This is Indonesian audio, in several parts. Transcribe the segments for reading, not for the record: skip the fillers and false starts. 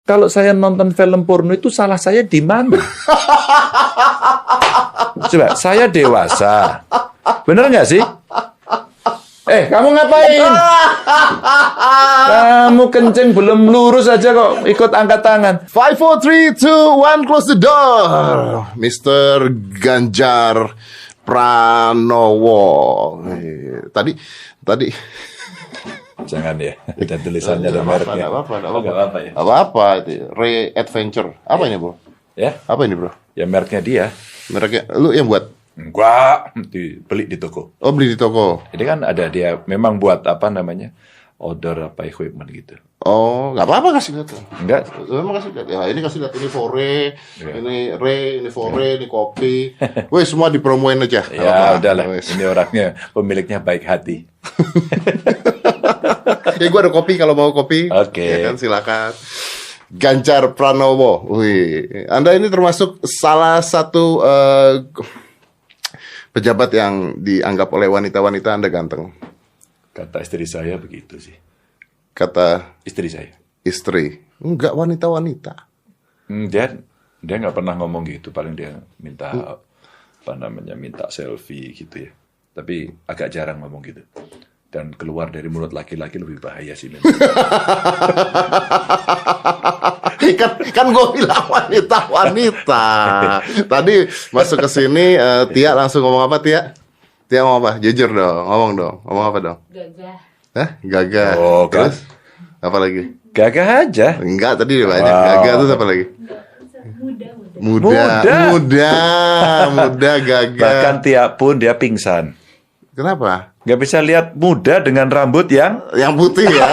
kalau saya nonton film porno itu salah saya di mana? Coba, saya dewasa. Bener nggak sih? Kamu ngapain? Kamu kencing belum lurus aja kok ikut angkat tangan. 5, 4, 3, 2, 1, close the door. Mr. Ganjar Pranowo. Tadi. Jangan ya, ada tulisannya ada mereknya. Nggak apa-apa ya. Apa itu? Ray Adventure. Apa ini, bro? Ya, Apa ini, bro? ya mereknya dia. Mereknya lu yang buat? Enggak, dibeli di toko. Oh, beli di toko. Ini kan ada dia memang buat apa namanya? Order apa equipment gitu. Oh, nggak apa-apa kasih lihat. Enggak. Memang kasih lihat. Ya, ini kasih lihat, ini Fore, Ya. ini Ray, ini Fore, ini kopi. Weh, semua dipromoin aja. Ya udahlah, Wes. ini orangnya pemiliknya baik hati. Ya, gue ada kopi kalau mau kopi. Oke. Ya kan, silakan. Ganjar Pranowo. Wih, Anda ini termasuk salah satu pejabat yang dianggap oleh wanita-wanita Anda ganteng. Kata istri saya begitu sih. Kata Istri saya. istri. Enggak, wanita-wanita. Dia nggak pernah ngomong gitu. Paling dia minta minta selfie gitu ya. Tapi agak jarang ngomong gitu. Dan keluar dari mulut laki-laki lebih bahaya sih memang. kan gue bilang wanita. Tadi masuk ke sini Tia langsung ngomong apa, Tia? Tia ngomong apa? Jujur dong, ngomong dong. Ngomong apa dong? Gagah. Hah? Gagah. Oh, kan. Terus? Apa lagi? Gagah aja. Enggak, tadi udah banyak. Wow. Gagah terus apa lagi? Muda, gagah. Bahkan tiap pun dia pingsan. Kenapa? Nggak bisa lihat muda dengan rambut yang Yang putih ya.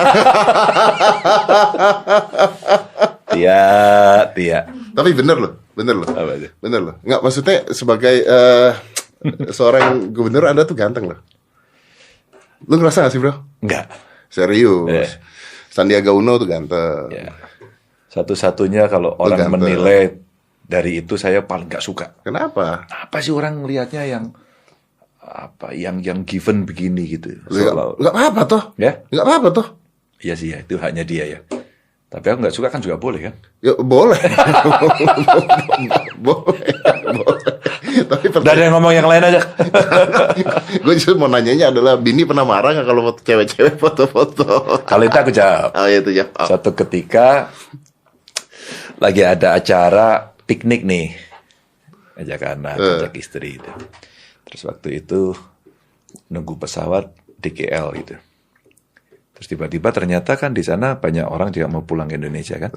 Tia. Tapi bener loh. Apa itu? Bener loh. Enggak, maksudnya sebagai seorang gubernur Anda tuh ganteng loh. Lu ngerasa gak sih, bro? Enggak. Serius. Iya. Sandiaga Uno tuh ganteng. Ya. Satu-satunya kalau orang ganteng. menilai dari itu saya paling nggak suka. Kenapa? Apa sih orang melihatnya yang given begini gitu? Enggak apa-apa toh. Ya? Enggak apa-apa toh. Iya sih ya, itu haknya dia ya. Tapi aku nggak suka kan juga boleh kan? Ya boleh. boleh. Tapi Udah ada yang ngomong yang lain aja. gue justru mau nanyanya adalah Bini pernah marah nggak kalau cewek-cewek foto-foto? Kalau itu aku jawab. Oh ya itu ya. Suatu ketika lagi ada acara piknik nih, ajak anak, ajak istri gitu. Terus waktu itu nunggu pesawat di KL gitu. Terus tiba-tiba ternyata kan di sana banyak orang juga mau pulang ke Indonesia kan.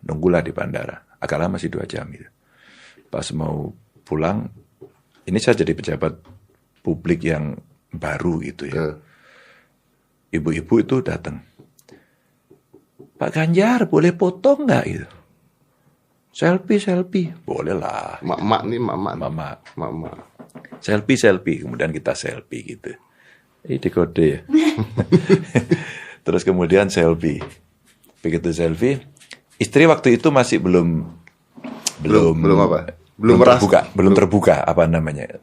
Nunggulah di bandara. Agak lama sih 2 jam gitu. Pas mau pulang, ini saya jadi pejabat publik yang baru gitu ya. Ibu-ibu itu datang. Pak Ganjar, boleh foto nggak gitu? Selfie. Boleh lah. Mak nih, mak. Mama. Selfie. Kemudian kita selfie gitu. Ini kode ya. Terus kemudian selfie. Begitu selfie, istri waktu itu masih belum apa? Belum terbuka apa namanya.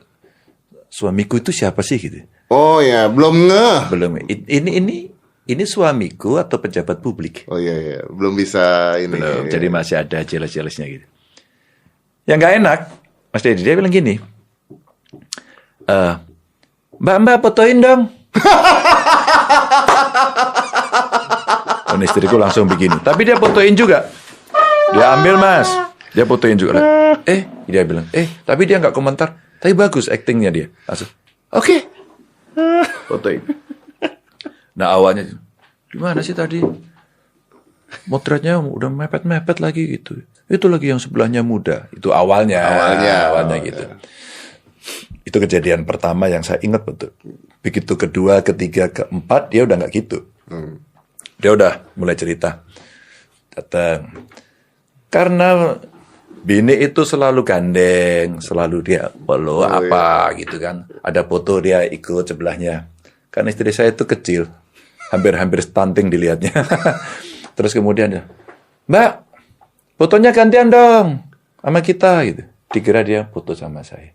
Suamiku itu siapa sih gitu? Oh ya, belum ngeh. Belum. Ini suamiku atau pejabat publik? Oh iya, belum bisa ini. Belum. Jadi masih ada jelas-jelasnya gitu. Yang nggak enak, Mas Deddy dia bilang gini, Mbak fotoin dong. Dan istriku langsung begini. Tapi dia fotoin juga. Dia ambil Mas. Dia fotoin juga. Dia bilang, tapi dia nggak komentar. Tapi bagus actingnya dia. Langsung, oke. Fotoin. Nah awalnya, gimana sih tadi? Motretnya udah mepet-mepet lagi gitu. Itu lagi yang sebelahnya muda. Itu awalnya gitu. Itu kejadian pertama yang saya ingat betul. Begitu kedua, ketiga, keempat, dia udah nggak gitu. Dia udah mulai cerita. Datang. Karena bini itu selalu gandeng, selalu dia follow gitu kan. Ada foto dia ikut sebelahnya. Karena istri saya itu kecil. Hampir stunting dilihatnya. Terus kemudian dia, Mbak, fotonya gantian dong sama kita gitu. Dikira dia foto sama saya.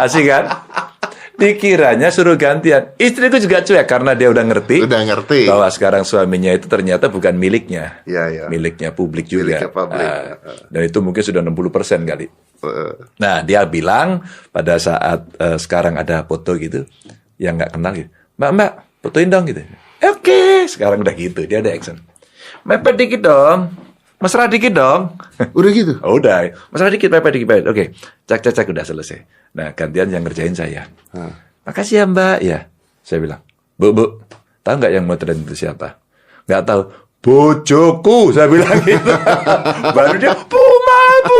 Asik kan? Dikiranya suruh gantian. Istriku juga cuek karena dia udah ngerti. Udah ngerti. Bahwa sekarang suaminya itu ternyata bukan miliknya. Iya. Miliknya publik juga. Miliknya publik. Dan itu mungkin sudah 60% kali. Eh, Nah, dia bilang pada saat sekarang ada foto gitu, yang nggak kenal gitu. Mbak, fotoin dong gitu. Oke, sekarang udah gitu. Dia ada action. Mepet dikit dong. Mesra dikit dong. Udah gitu. Oh, udah. Mesra dikit, mepet dikit. Oke. Cak, udah selesai. Nah, gantian yang ngerjain saya. Makasih ya, Mbak. Ya, saya bilang. Bu, tahu nggak yang motret itu siapa? Nggak tahu. Bojoku, saya bilang gitu. Baru dia, Bu,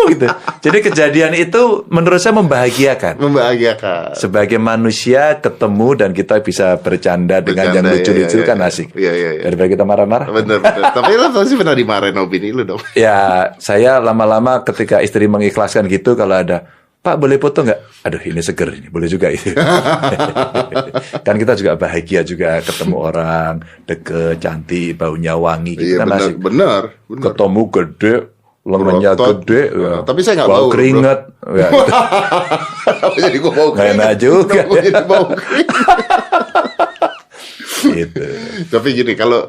gitu. Jadi kejadian itu menurut saya membahagiakan. Membahagiakan. Sebagai manusia ketemu dan kita bisa bercanda dengan yang lucu-lucu kan asik. Iya. Daripada kita marah-marah. Bener. Tapi lo pasti pernah dimarahin opini lu dong. Ya, saya lama-lama ketika istri mengikhlaskan gitu, kalau ada, Pak boleh foto nggak? Aduh, ini seger, ini boleh juga itu. Kan kita juga bahagia juga ketemu orang, deket, cantik, baunya wangi. Gitu Iya kan asik. bener. Ketemu gede, lengannya Berotot. gede. Ya. Tapi saya nggak bau bau, keringat. Ya, gitu. Jadi gue bau Nggak enak juga. Kenapa gua jadi bau keringat? Gitu. Tapi gini, kalau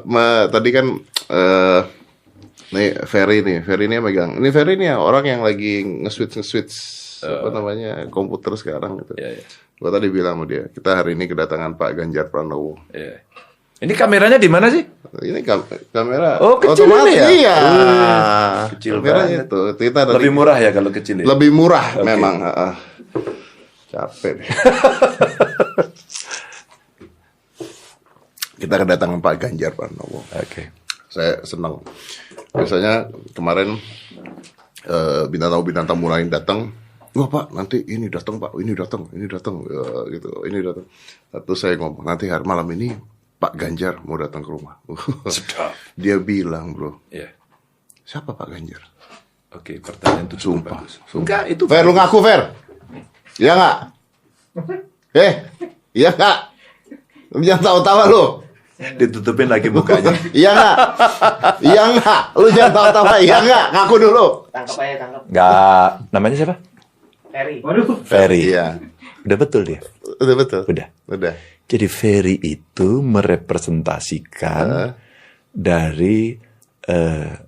tadi kan nih Ferry ini yang megang. Ini Ferry nih orang yang lagi nge-switch apa namanya komputer sekarang gitu. Iya. Gua tadi bilang sama dia, kita hari ini kedatangan Pak Ganjar Pranowo. Iya. Ini kameranya di mana sih? Ini kamera Oh, kecil otomatis, ini ya? iya. Kecil Kameranya banget. itu. Kita tadi Lebih murah ya kalau kecil ya? lebih murah memang. Capek deh. Kita kedatangan Pak Ganjar Pranowo. Oke. Saya senang. Biasanya kemarin bintang tamu lain datang. Wah Pak, nanti ini datang Pak, ini datang, gitu, ini datang. Terus saya ngomong, nanti hari malam ini Pak Ganjar mau datang ke rumah. Sedap. Dia bilang, bro, Iya. siapa Pak Ganjar? Oke, pertanyaan itu cukup Sumpah. bagus. Enggak, itu Fer, lu ngaku Fer? Iya nggak? Iya nggak? Lu jangan tawa-tawa lu. ditutupin lagi mukanya. Iya nggak? Iya nggak? Lu jangan tawa-tawa. Iya nggak? Ngaku dulu. Tangkap. Enggak, namanya siapa? Ferry. Ferry. Iya. Udah betul dia? Udah betul. Udah. Jadi Ferry itu merepresentasikan dari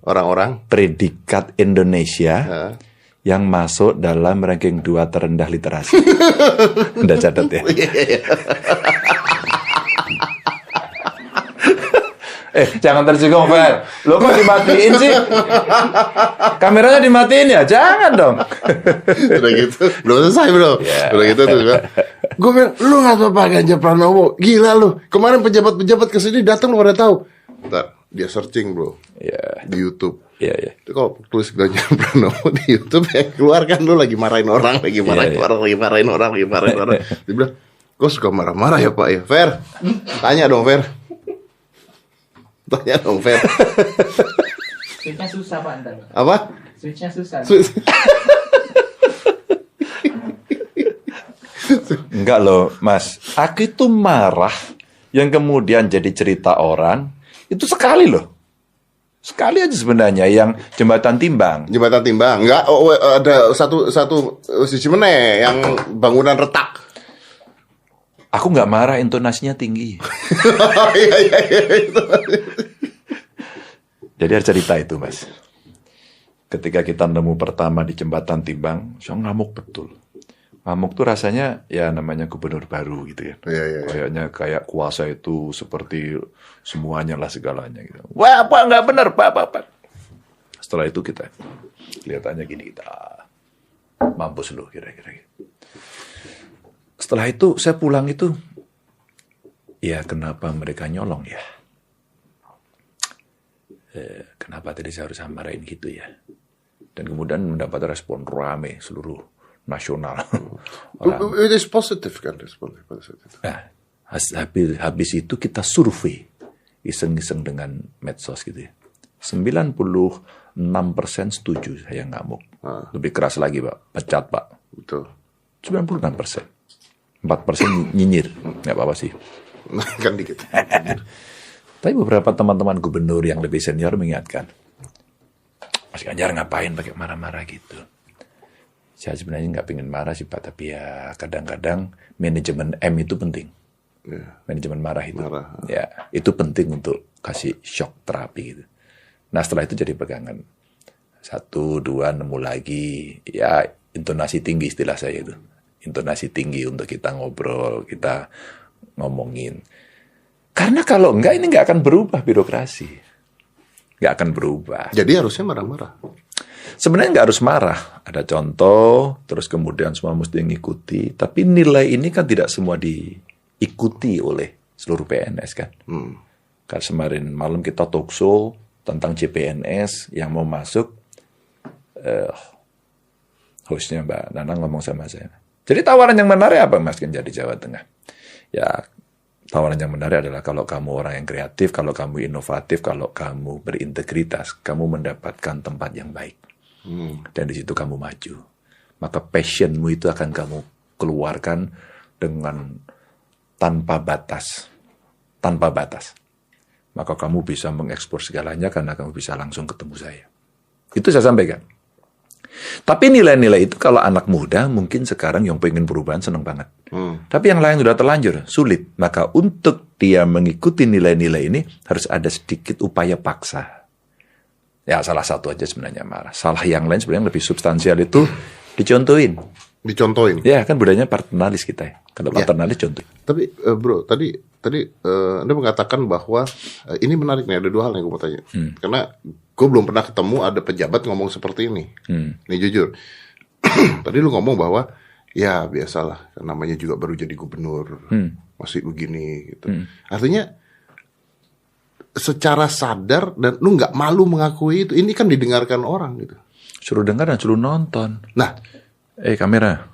Orang-orang. predikat Indonesia yang masuk dalam ranking 2 terendah literasi. Udah catat ya? Jangan tersinggung, Fer. Lo kok dimatiin sih? Kameranya dimatiin ya? Jangan dong. Udah gitu. Belum selesai bro. Udah gitu tuh. Gue bilang, lu nggak tahu Pak Ganjar Pranowo. Gila lu. Kemarin pejabat-pejabat kesini datang lu pada tahu. Ntar dia searching bro. Iya. Di YouTube. Iya. Itu kalau tulis Ganjar Pranowo di YouTube ya keluar kan lu lagi marahin orang, lagi marahin orang. Dia bilang, gue suka marah-marah ya Pak ya. Fer, tanya dong Fer. Switchnya susah Pak ntar. Apa? Switchnya susah. Enggak loh, Mas. Aku itu marah yang kemudian jadi cerita orang itu sekali loh. Sekali aja sebenarnya yang jembatan timbang. Jembatan timbang. Enggak, ada satu sisi mana yang bangunan retak. Aku nggak marah, intonasinya tinggi. Iya. Jadi ada cerita itu, Mas. Ketika kita nemu pertama di jembatan timbang, saya ngamuk betul. Ngamuk tuh rasanya ya namanya gubernur baru gitu ya. Iya. Kayaknya kayak kuasa itu seperti semuanya lah segalanya gitu. Wah, apa nggak benar, Pak. Setelah itu kita kelihatannya gini, kita mampus lu kira-kira gitu. Setelah itu saya pulang itu, ya kenapa mereka nyolong ya? Kenapa tadi saya harus marahin gitu ya? Dan kemudian mendapat respon rame seluruh nasional. It is positive kan responnya pada saat itu. Nah, habis itu kita survei iseng-iseng dengan medsos gitu ya. 96% setuju saya ngamuk. Lebih keras lagi Pak, pecat Pak. Betul. 96%. 4% nyinyir, nggak apa-apa sih. Kan dikit. Tapi beberapa teman-teman gubernur yang lebih senior mengingatkan, Mas Ganjar ngapain pakai marah-marah gitu? Saya sebenarnya nggak pengen marah sih Pak, tapi ya kadang-kadang manajemen M itu penting. Manajemen marah itu. Ya, itu penting untuk kasih shock terapi gitu. Nah setelah itu jadi pegangan. 1, 2, nemu lagi. Ya intonasi tinggi istilah saya itu. Intonasi tinggi untuk kita ngobrol, kita ngomongin. Karena kalau enggak, ini nggak akan berubah birokrasi. Nggak akan berubah. Jadi harusnya marah-marah. Sebenarnya nggak harus marah. Ada contoh, terus kemudian semua mesti ngikuti. Tapi nilai ini kan tidak semua diikuti oleh seluruh PNS kan. Karena kemarin malam kita talk show tentang CPNS yang mau masuk. Hostnya Mbak Nana ngomong sama saya. Jadi tawaran yang menarik apa Mas Ganjar di Jawa Tengah? Ya tawaran yang menarik adalah kalau kamu orang yang kreatif, kalau kamu inovatif, kalau kamu berintegritas, kamu mendapatkan tempat yang baik. Dan di situ kamu maju. Maka passionmu itu akan kamu keluarkan dengan tanpa batas. Tanpa batas. Maka kamu bisa mengekspor segalanya karena kamu bisa langsung ketemu saya. Itu saya sampaikan. Tapi nilai-nilai itu kalau anak muda mungkin sekarang yang pengen perubahan senang banget. Tapi yang lain sudah terlanjur, sulit. Maka untuk dia mengikuti nilai-nilai ini harus ada sedikit upaya paksa. Ya salah satu aja sebenarnya marah. Salah yang lain sebenarnya lebih substansial itu dicontohin. Dicontohin. Ya kan budayanya paternalis kita ya. Kalau paternalis contoh. Tapi bro, tadi Anda mengatakan bahwa ini menarik nih, ada 2 hal yang gue mau tanya. Karena gue belum pernah ketemu ada pejabat ngomong seperti ini. Nih jujur. Tadi lu ngomong bahwa ya biasalah, namanya juga baru jadi gubernur, masih begini gitu. Artinya secara sadar dan lu nggak malu mengakui itu, ini kan didengarkan orang gitu. Suruh dengar dan suruh nonton. Nah, kamera.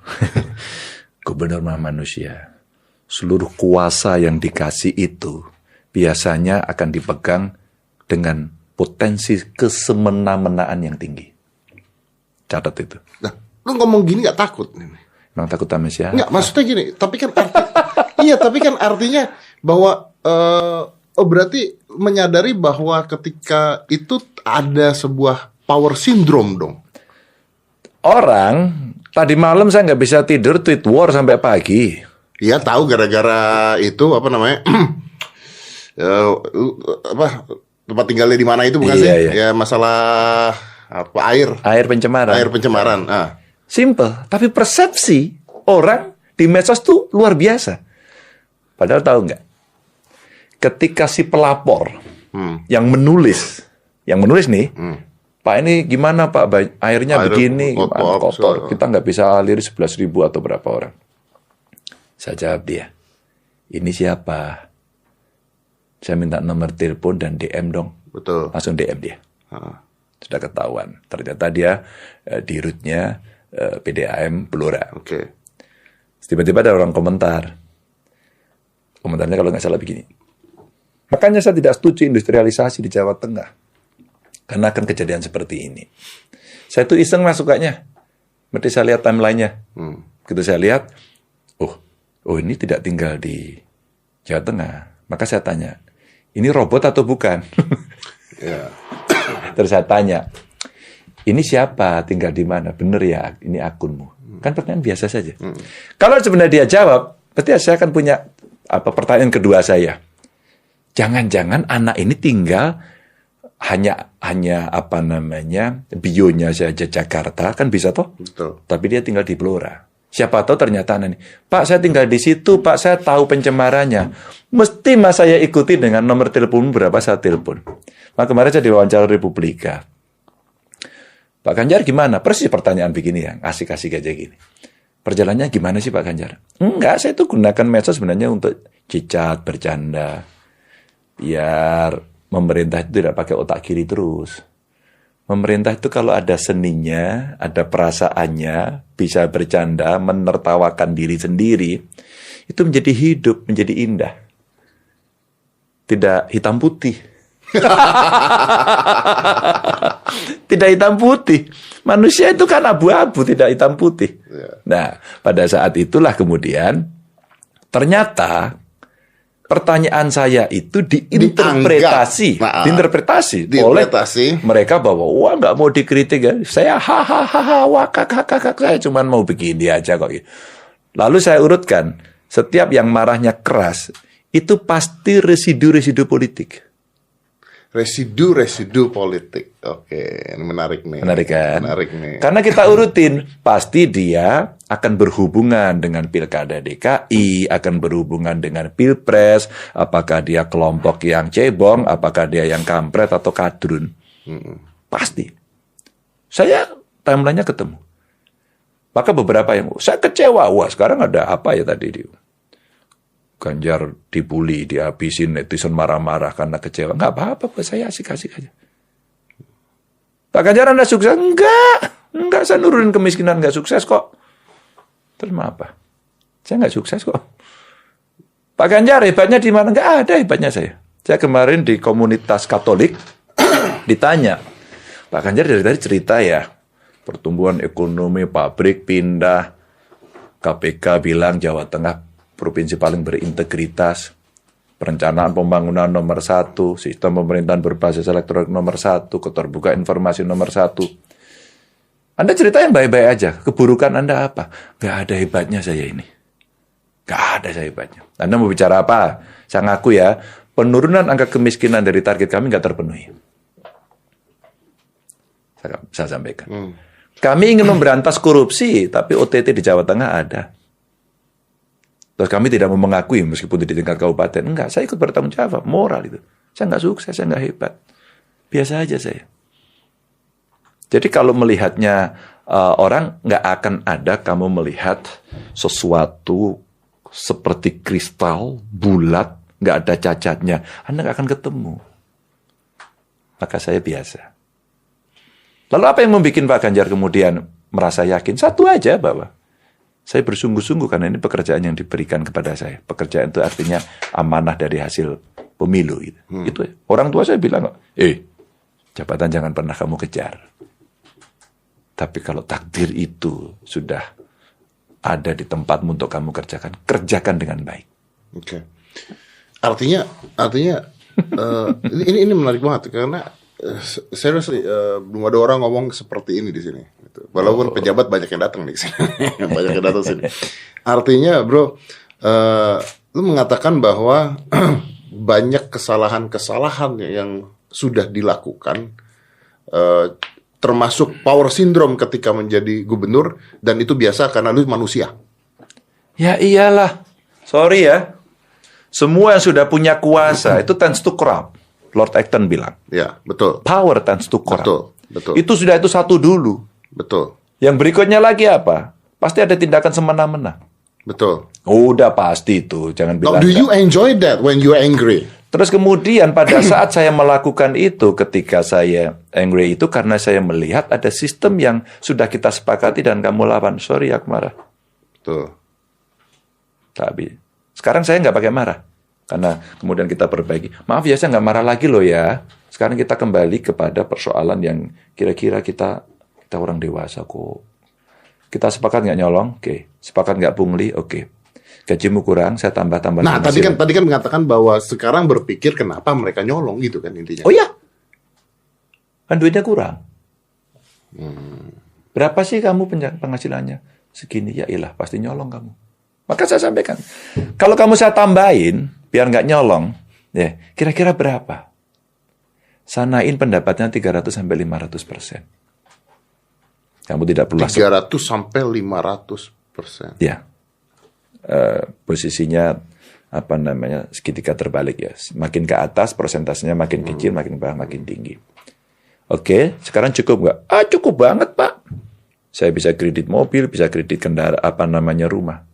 Gubernur mah manusia. Seluruh kuasa yang dikasih itu biasanya akan dipegang dengan potensi kesemena-menaan yang tinggi. Catat itu. Nah, lu ngomong gini nggak takut? Emang takut sama siapa? Nggak, maksudnya gini. Tapi kan tapi kan artinya bahwa berarti menyadari bahwa ketika itu ada sebuah power syndrome dong. Orang tadi malam saya nggak bisa tidur, tweet war sampai pagi. Iya tahu gara-gara itu apa namanya tempat tinggalnya di mana itu bukan sih? Iya. Ya masalah apa air pencemaran. Simple, tapi persepsi orang di medsos tuh luar biasa. Padahal tahu nggak? Ketika si pelapor yang menulis nih, Pak ini gimana Pak, airnya begini, kotor. Kita nggak bisa aliri 11.000 atau berapa orang. Saya jawab dia, ini siapa? Saya minta nomor telepon dan DM dong. Betul. Langsung DM dia. Sudah ketahuan. Ternyata dia di root-nya PDAM Blora. Oke. Tiba-tiba ada orang komentar. Komentarnya kalau nggak salah begini. Makanya saya tidak setuju industrialisasi di Jawa Tengah. Karena akan kejadian seperti ini. Saya tuh iseng masuknya. Berarti saya lihat timeline-nya. Begitu saya lihat, oh ini tidak tinggal di Jawa Tengah. Maka saya tanya, ini robot atau bukan? Terus saya tanya, ini siapa, tinggal di mana? Bener ya, ini akunmu. Kan pertanyaan biasa saja. Kalau sebenarnya dia jawab, berarti saya akan punya pertanyaan kedua saya. Jangan-jangan anak ini tinggal hanya bionya saja Jakarta, kan bisa toh? Betul. Tapi dia tinggal di Blora. Siapa tahu ternyata anak ini, Pak saya tinggal di situ, Pak saya tahu pencemarannya. Mesti mas saya ikuti dengan nomor telepon berapa saya telepon. Maka kemarin saya diwawancara Republika. Pak Ganjar gimana? Persis pertanyaan begini yang asik-asik aja gini. Perjalanannya gimana sih Pak Ganjar? Enggak, saya itu gunakan medsos sebenarnya untuk cicat, bercanda. Biar pemerintah itu tidak pakai otak kiri terus. Pemerintah itu kalau ada seninya, ada perasaannya, bisa bercanda, menertawakan diri sendiri, itu menjadi hidup, menjadi indah. Tidak hitam putih. Tidak hitam putih. Manusia itu kan abu-abu, tidak hitam putih. Nah, pada saat itulah kemudian, ternyata pertanyaan saya itu diinterpretasi, oleh mereka bahwa wah nggak mau dikritik ya. Saya hahaha wakak saya cuma mau begini aja kok. Lalu saya urutkan, setiap yang marahnya keras itu pasti residu-residu politik. Residu politik. Oke, ini menarik nih. Menarik kan? Menarik nih. Karena kita urutin, pasti dia akan berhubungan dengan pilkada DKI, akan berhubungan dengan pilpres, apakah dia kelompok yang cebong, apakah dia yang kampret atau kadrun. Pasti. Saya timelinenya ketemu. Maka beberapa yang, saya kecewa, wah sekarang ada apa ya tadi? Ganjar dibully, dihabisin, netizen marah-marah karena kecewa. Nggak apa-apa, buat saya asik-asik aja. Pak Ganjar Anda sukses? Enggak, saya nurunin kemiskinan, nggak sukses kok. Terus apa? Saya nggak sukses kok. Pak Ganjar hebatnya di mana? Nggak ada hebatnya saya. Saya kemarin di komunitas Katolik, ditanya, Pak Ganjar dari tadi cerita ya, pertumbuhan ekonomi, pabrik pindah, KPK bilang Jawa Tengah provinsi paling berintegritas, perencanaan pembangunan nomor 1, sistem pemerintahan berbasis elektronik nomor 1, keterbukaan informasi nomor 1. Anda cerita yang baik-baik aja, keburukan Anda apa? Nggak ada hebatnya saya ini. Nggak ada saya hebatnya. Anda mau bicara apa? Saya ngaku ya, penurunan angka kemiskinan dari target kami nggak terpenuhi. Saya sampaikan. Kami ingin memberantas korupsi, tapi OTT di Jawa Tengah ada. Terus kami tidak mau mengakui meskipun di tingkat kabupaten. Enggak, saya ikut bertanggung jawab. Moral itu. Saya nggak sukses, saya nggak hebat. Biasa aja saya. Jadi kalau melihatnya orang, nggak akan ada kamu melihat sesuatu seperti kristal, bulat, nggak ada cacatnya. Anda nggak akan ketemu. Maka saya biasa. Lalu apa yang membuat Pak Ganjar kemudian merasa yakin? Satu aja bahwa saya bersungguh-sungguh karena ini pekerjaan yang diberikan kepada saya. Pekerjaan itu artinya amanah dari hasil pemilu. Gitu. Itu ya. Orang tua saya bilang, jabatan jangan pernah kamu kejar. Tapi kalau takdir itu sudah ada di tempatmu untuk kamu kerjakan dengan baik. Oke. Artinya ini menarik banget karena seriously, belum ada orang ngomong seperti ini di sini. Gitu. Walaupun pejabat banyak yang datang di sini, banyak yang datang sini. Artinya, bro, lu mengatakan bahwa banyak kesalahan-kesalahan yang sudah dilakukan, termasuk power syndrome ketika menjadi gubernur, dan itu biasa karena lu manusia. Ya iyalah, sorry ya, semua yang sudah punya kuasa itu tends to corrupt. Lord Acton bilang. Ya, betul. Power tends to corrupt. Betul. Itu satu dulu. Betul. Yang berikutnya lagi apa? Pasti ada tindakan semena-mena. Betul. Udah pasti itu, jangan bilang. Do you enjoy that when you are angry? Terus kemudian pada saat saya melakukan itu, ketika saya angry itu karena saya melihat ada sistem yang sudah kita sepakati dan kamu lawan. Sorry, aku marah. Betul. Tapi sekarang saya nggak pakai marah. Karena kemudian kita perbaiki. Maaf ya, saya nggak marah lagi loh ya. Sekarang kita kembali kepada persoalan yang kira-kira kita orang dewasa kok. Kita sepakat nggak nyolong? Oke. Sepakat nggak pungli? Oke. Gajimu kurang, saya tambah-tambah. Nah, tadi kan mengatakan bahwa sekarang berpikir kenapa mereka nyolong gitu kan intinya. Oh iya. Kan duitnya kurang. Berapa sih kamu penghasilannya? Segini, ya ilah, pasti nyolong kamu. Maka saya sampaikan, kalau kamu saya tambahin, biar nggak nyolong, ya kira-kira berapa? Sanain pendapatnya 300-500%. Kamu tidak perlu 300-500%. Ya, posisinya apa namanya segitiga terbalik ya. Makin ke atas persentasenya makin kecil, makin bawah makin tinggi. Oke, sekarang cukup nggak? Cukup banget Pak. Saya bisa kredit mobil, bisa kredit kendaraan, rumah.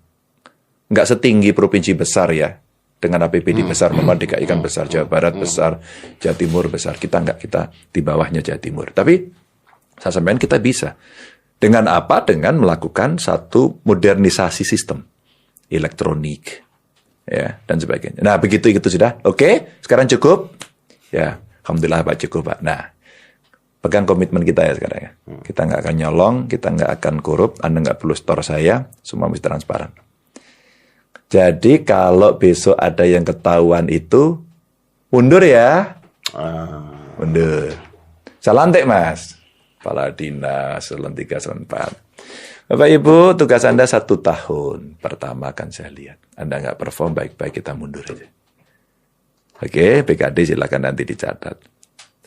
Nggak setinggi provinsi besar ya. Dengan APBD besar, memang DKI kan besar, Jawa Barat besar, Jawa Timur besar. Kita di bawahnya Jawa Timur. Tapi saya sampaikan kita bisa. Dengan apa? Dengan melakukan satu modernisasi sistem elektronik, ya dan sebagainya. Nah begitu itu sudah. Oke, sekarang cukup. Ya, alhamdulillah Pak cukup Pak. Nah, pegang komitmen kita ya sekarang ya. Kita nggak akan nyolong, kita nggak akan korup. Anda nggak perlu store saya, semua mesti transparan. Jadi kalau besok ada yang ketahuan itu, mundur ya. Mundur. Saya lantik, Mas. Kepala dinas, eselon 3, eselon 4. Bapak Ibu, tugas Anda 1 tahun. Pertama akan saya lihat. Anda nggak perform baik-baik, kita mundur aja. Oke, PKD silakan nanti dicatat.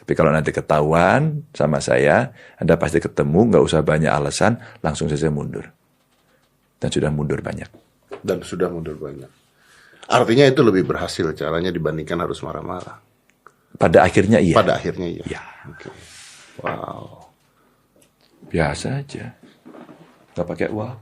Tapi kalau nanti ketahuan sama saya, Anda pasti ketemu, nggak usah banyak alasan, langsung saja mundur. Dan sudah mundur banyak. Dan sudah mundur banyak. Artinya itu lebih berhasil caranya dibandingkan harus marah-marah. Pada akhirnya iya. Pada akhirnya iya. Iya. Oke. Wow. Biasa aja. Nggak pakai wow.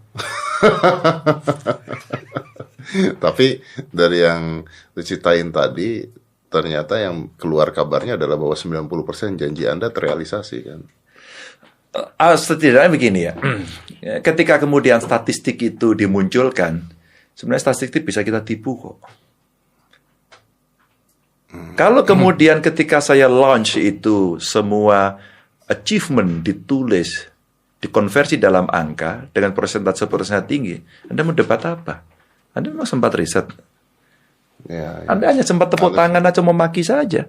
Tapi dari yang diceritain tadi, ternyata yang keluar kabarnya adalah bahwa 90% janji Anda terrealisasi kan? Setidaknya begini ya. Ketika kemudian statistik itu dimunculkan, sebenarnya statistik bisa kita tipu kok. Kalau kemudian ketika saya launch itu semua achievement ditulis, dikonversi dalam angka dengan persentase tinggi, Anda mau debat apa? Anda memang sempat riset. Ya. Anda hanya sempat tepuk tangan atau memaki saja.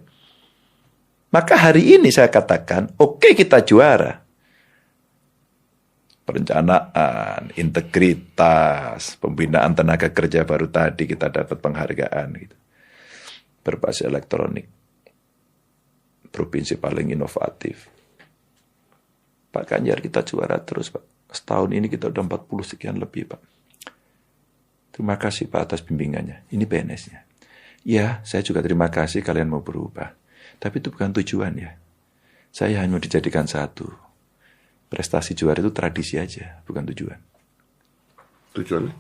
Maka hari ini saya katakan, oke, kita juara. Perencanaan, integritas, pembinaan tenaga kerja baru tadi kita dapat penghargaan gitu. Berbasis elektronik. Provinsi paling inovatif. Pak Ganjar kita juara terus, Pak. Setahun ini kita udah 40 sekian lebih, Pak. Terima kasih, Pak, atas bimbingannya. Ini PNS-nya. Ya, saya juga terima kasih kalian mau berubah. Tapi itu bukan tujuan ya. Saya hanya dijadikan satu. Prestasi juara itu tradisi aja, bukan tujuan. Tujuannya?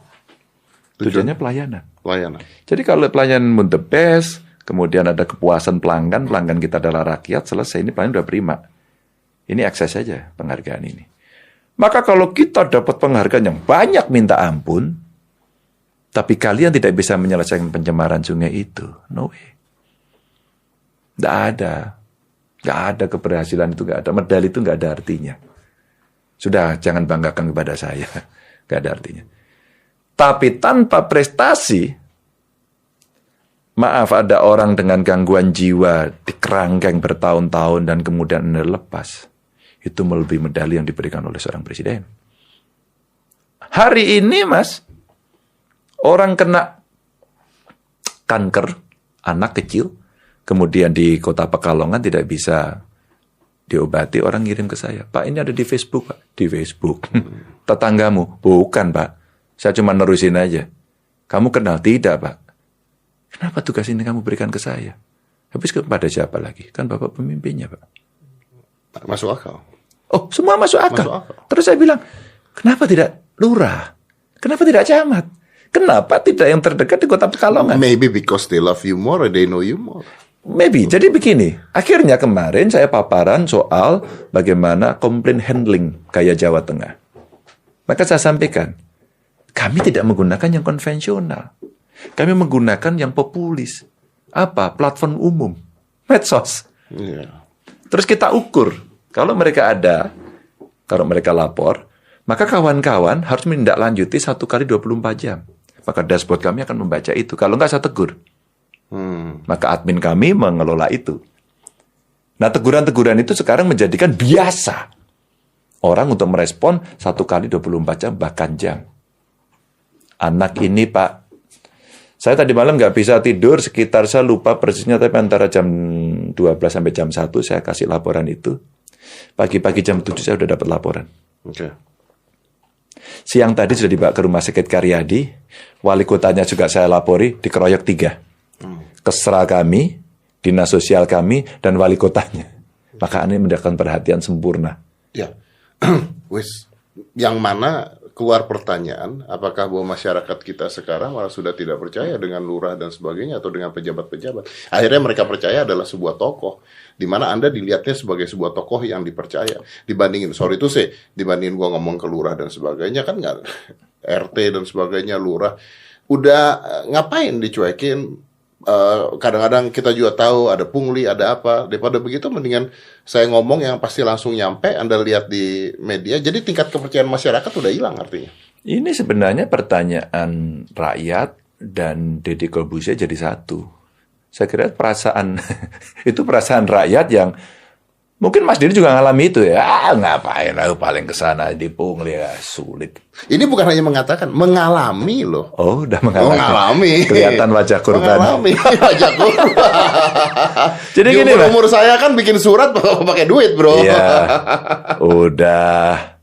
Tujuannya pelayanan. Pelayanan. Jadi kalau pelayanan the best, kemudian ada kepuasan pelanggan, pelanggan kita adalah rakyat, selesai, ini pelayanan udah prima. Ini akses saja penghargaan ini. Maka kalau kita dapat penghargaan yang banyak minta ampun, tapi kalian tidak bisa menyelesaikan pencemaran sungai itu, no way. Nggak ada. Nggak ada keberhasilan itu, nggak ada. Medali itu nggak ada artinya. Sudah, jangan banggakan kepada saya. Nggak ada artinya. Tapi tanpa prestasi, maaf, ada orang dengan gangguan jiwa di kerangkeng bertahun-tahun dan kemudian lepas. Itu melebihi medali yang diberikan oleh seorang presiden. Hari ini, Mas, orang kena kanker, anak kecil, kemudian di kota Pekalongan tidak bisa diobati, orang ngirim ke saya. Pak, ini ada di Facebook, Pak. Di Facebook. Tetanggamu? Bukan, Pak. Saya cuma nerusin aja. Kamu kenal? Tidak, Pak. Kenapa tugas ini kamu berikan ke saya? Habis kepada siapa lagi? Kan Bapak pemimpinnya, Pak. Masuk akal. Oh, semua masuk akal. Masuk akal. Terus saya bilang, kenapa tidak lurah? Kenapa tidak camat? Kenapa tidak yang terdekat di kota Pekalongan? Maybe because they love you more or they know you more. Maybe. Jadi begini, akhirnya kemarin saya paparan soal bagaimana komplain handling gaya Jawa Tengah. Maka saya sampaikan, kami tidak menggunakan yang konvensional. Kami menggunakan yang populis. Apa? Platform umum. Medsos. Yeah. Terus kita ukur. Kalau mereka ada, kalau mereka lapor, maka kawan-kawan harus menindaklanjuti 1 kali 24 jam. Maka dashboard kami akan membaca itu. Kalau enggak, saya tegur. Maka admin kami mengelola itu. Nah, teguran-teguran itu sekarang menjadikan biasa orang untuk merespon 1 kali 24 jam, bahkan jam. Anak ini, Pak, saya tadi malam nggak bisa tidur, sekitar saya lupa persisnya, tapi antara jam 12 sampai jam 1 saya kasih laporan itu. Pagi-pagi jam 7 saya sudah dapat laporan. Okay. Siang tadi sudah dibawa ke rumah sakit Karyadi, wali kotanya juga saya lapori, dikeroyok 3. Kesra kami, dinas sosial kami, dan wali kotanya. Maka ini mendapatkan perhatian sempurna. Ya, wis. Yang mana keluar pertanyaan, apakah bahwa masyarakat kita sekarang malah sudah tidak percaya dengan lurah dan sebagainya atau dengan pejabat-pejabat. Akhirnya mereka percaya adalah sebuah tokoh, di mana Anda dilihatnya sebagai sebuah tokoh yang dipercaya. Dibandingin, sorry itu sih, dibandingin gua ngomong ke lurah dan sebagainya kan nggak, RT dan sebagainya, lurah, udah ngapain dicuekin. Kadang-kadang kita juga tahu ada pungli, ada apa. Daripada begitu mendingan saya ngomong yang pasti langsung nyampe, Anda lihat di media. Jadi tingkat kepercayaan masyarakat udah hilang artinya. Ini sebenarnya pertanyaan rakyat dan Deddy Corbuzier jadi satu. Saya kira perasaan itu perasaan rakyat yang mungkin Mas Deddy juga ngalami itu ya. Ngapain aku paling kesana di pungli ya, sulit. Ini bukan hanya mengatakan, mengalami loh. Oh, udah mengalami. Mengalami. Kelihatan wajah korban. Mengalami wajah korban. Jadi Di gini, Mas. umur saya kan bikin surat pakai duit, bro. Iya. Udah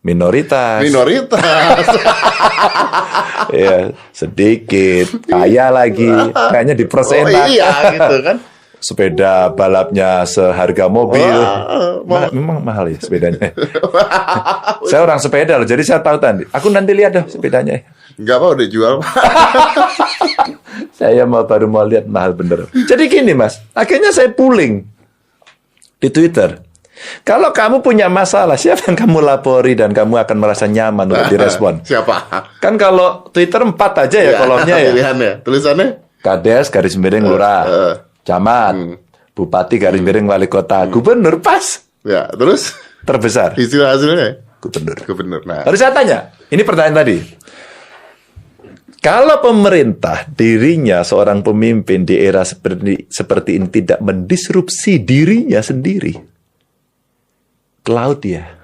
minoritas. Minoritas. Ya, sedikit. Kaya lagi. Kayaknya di Oh persenak. iya gitu kan. Sepeda balapnya seharga mobil. Wah, Memang mahal ya sepedanya. Saya orang sepeda loh, jadi saya tahu tadi. Aku nanti lihat deh sepedanya. Enggak apa udah jual. Saya baru mau lihat mahal bener. Jadi gini Mas, akhirnya saya pooling di Twitter. Kalau kamu punya masalah, siapa yang kamu lapori dan kamu akan merasa nyaman untuk direspon? Siapa? Kan kalau Twitter 4 aja ya kolomnya ya. Pilihannya. Tulisannya? Kades garis miring lurah, camat, bupati garis miring wali kota, gubernur pas Ya, terus terbesar istilah hasilnya? gubernur. Gubernur. Nah, Lalu saya tanya, ini pertanyaan tadi. Kalau pemerintah dirinya seorang pemimpin di era seperti ini tidak mendisrupsi dirinya sendiri, ke laut dia.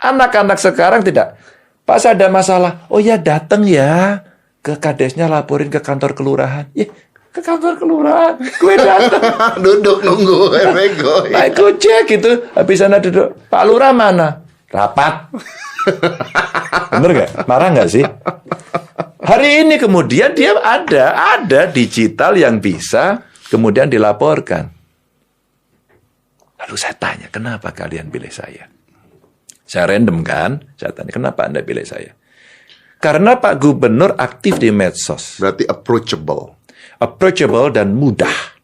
Anak-anak sekarang tidak. Pas ada masalah, oh ya datang ya ke kadesnya laporin ke kantor kelurahan. Ya, ke kantor kelurahan, gue datang. duduk nunggu bego. Naik gojek gitu, habis sana duduk. Pak Lurah mana? Rapat. Bener nggak? Marah nggak sih? Hari ini kemudian dia ada digital yang bisa kemudian dilaporkan. Lalu saya tanya, kenapa kalian pilih saya? Saya random kan? Saya tanya, kenapa Anda pilih saya? Karena Pak Gubernur aktif di medsos. Berarti approachable. Approachable dan mudah.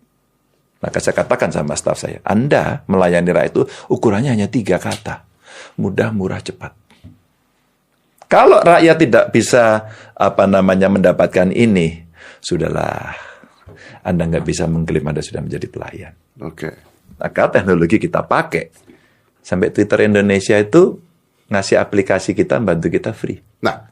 Maka saya katakan sama staf saya, Anda melayani rakyat itu ukurannya hanya 3 kata. Mudah, murah, cepat. Kalau rakyat tidak bisa mendapatkan ini, sudahlah. Anda nggak bisa mengklaim Anda sudah menjadi pelayan. Oke. Maka teknologi kita pakai. Sampai Twitter Indonesia itu ngasih aplikasi kita, bantu kita free. Nah,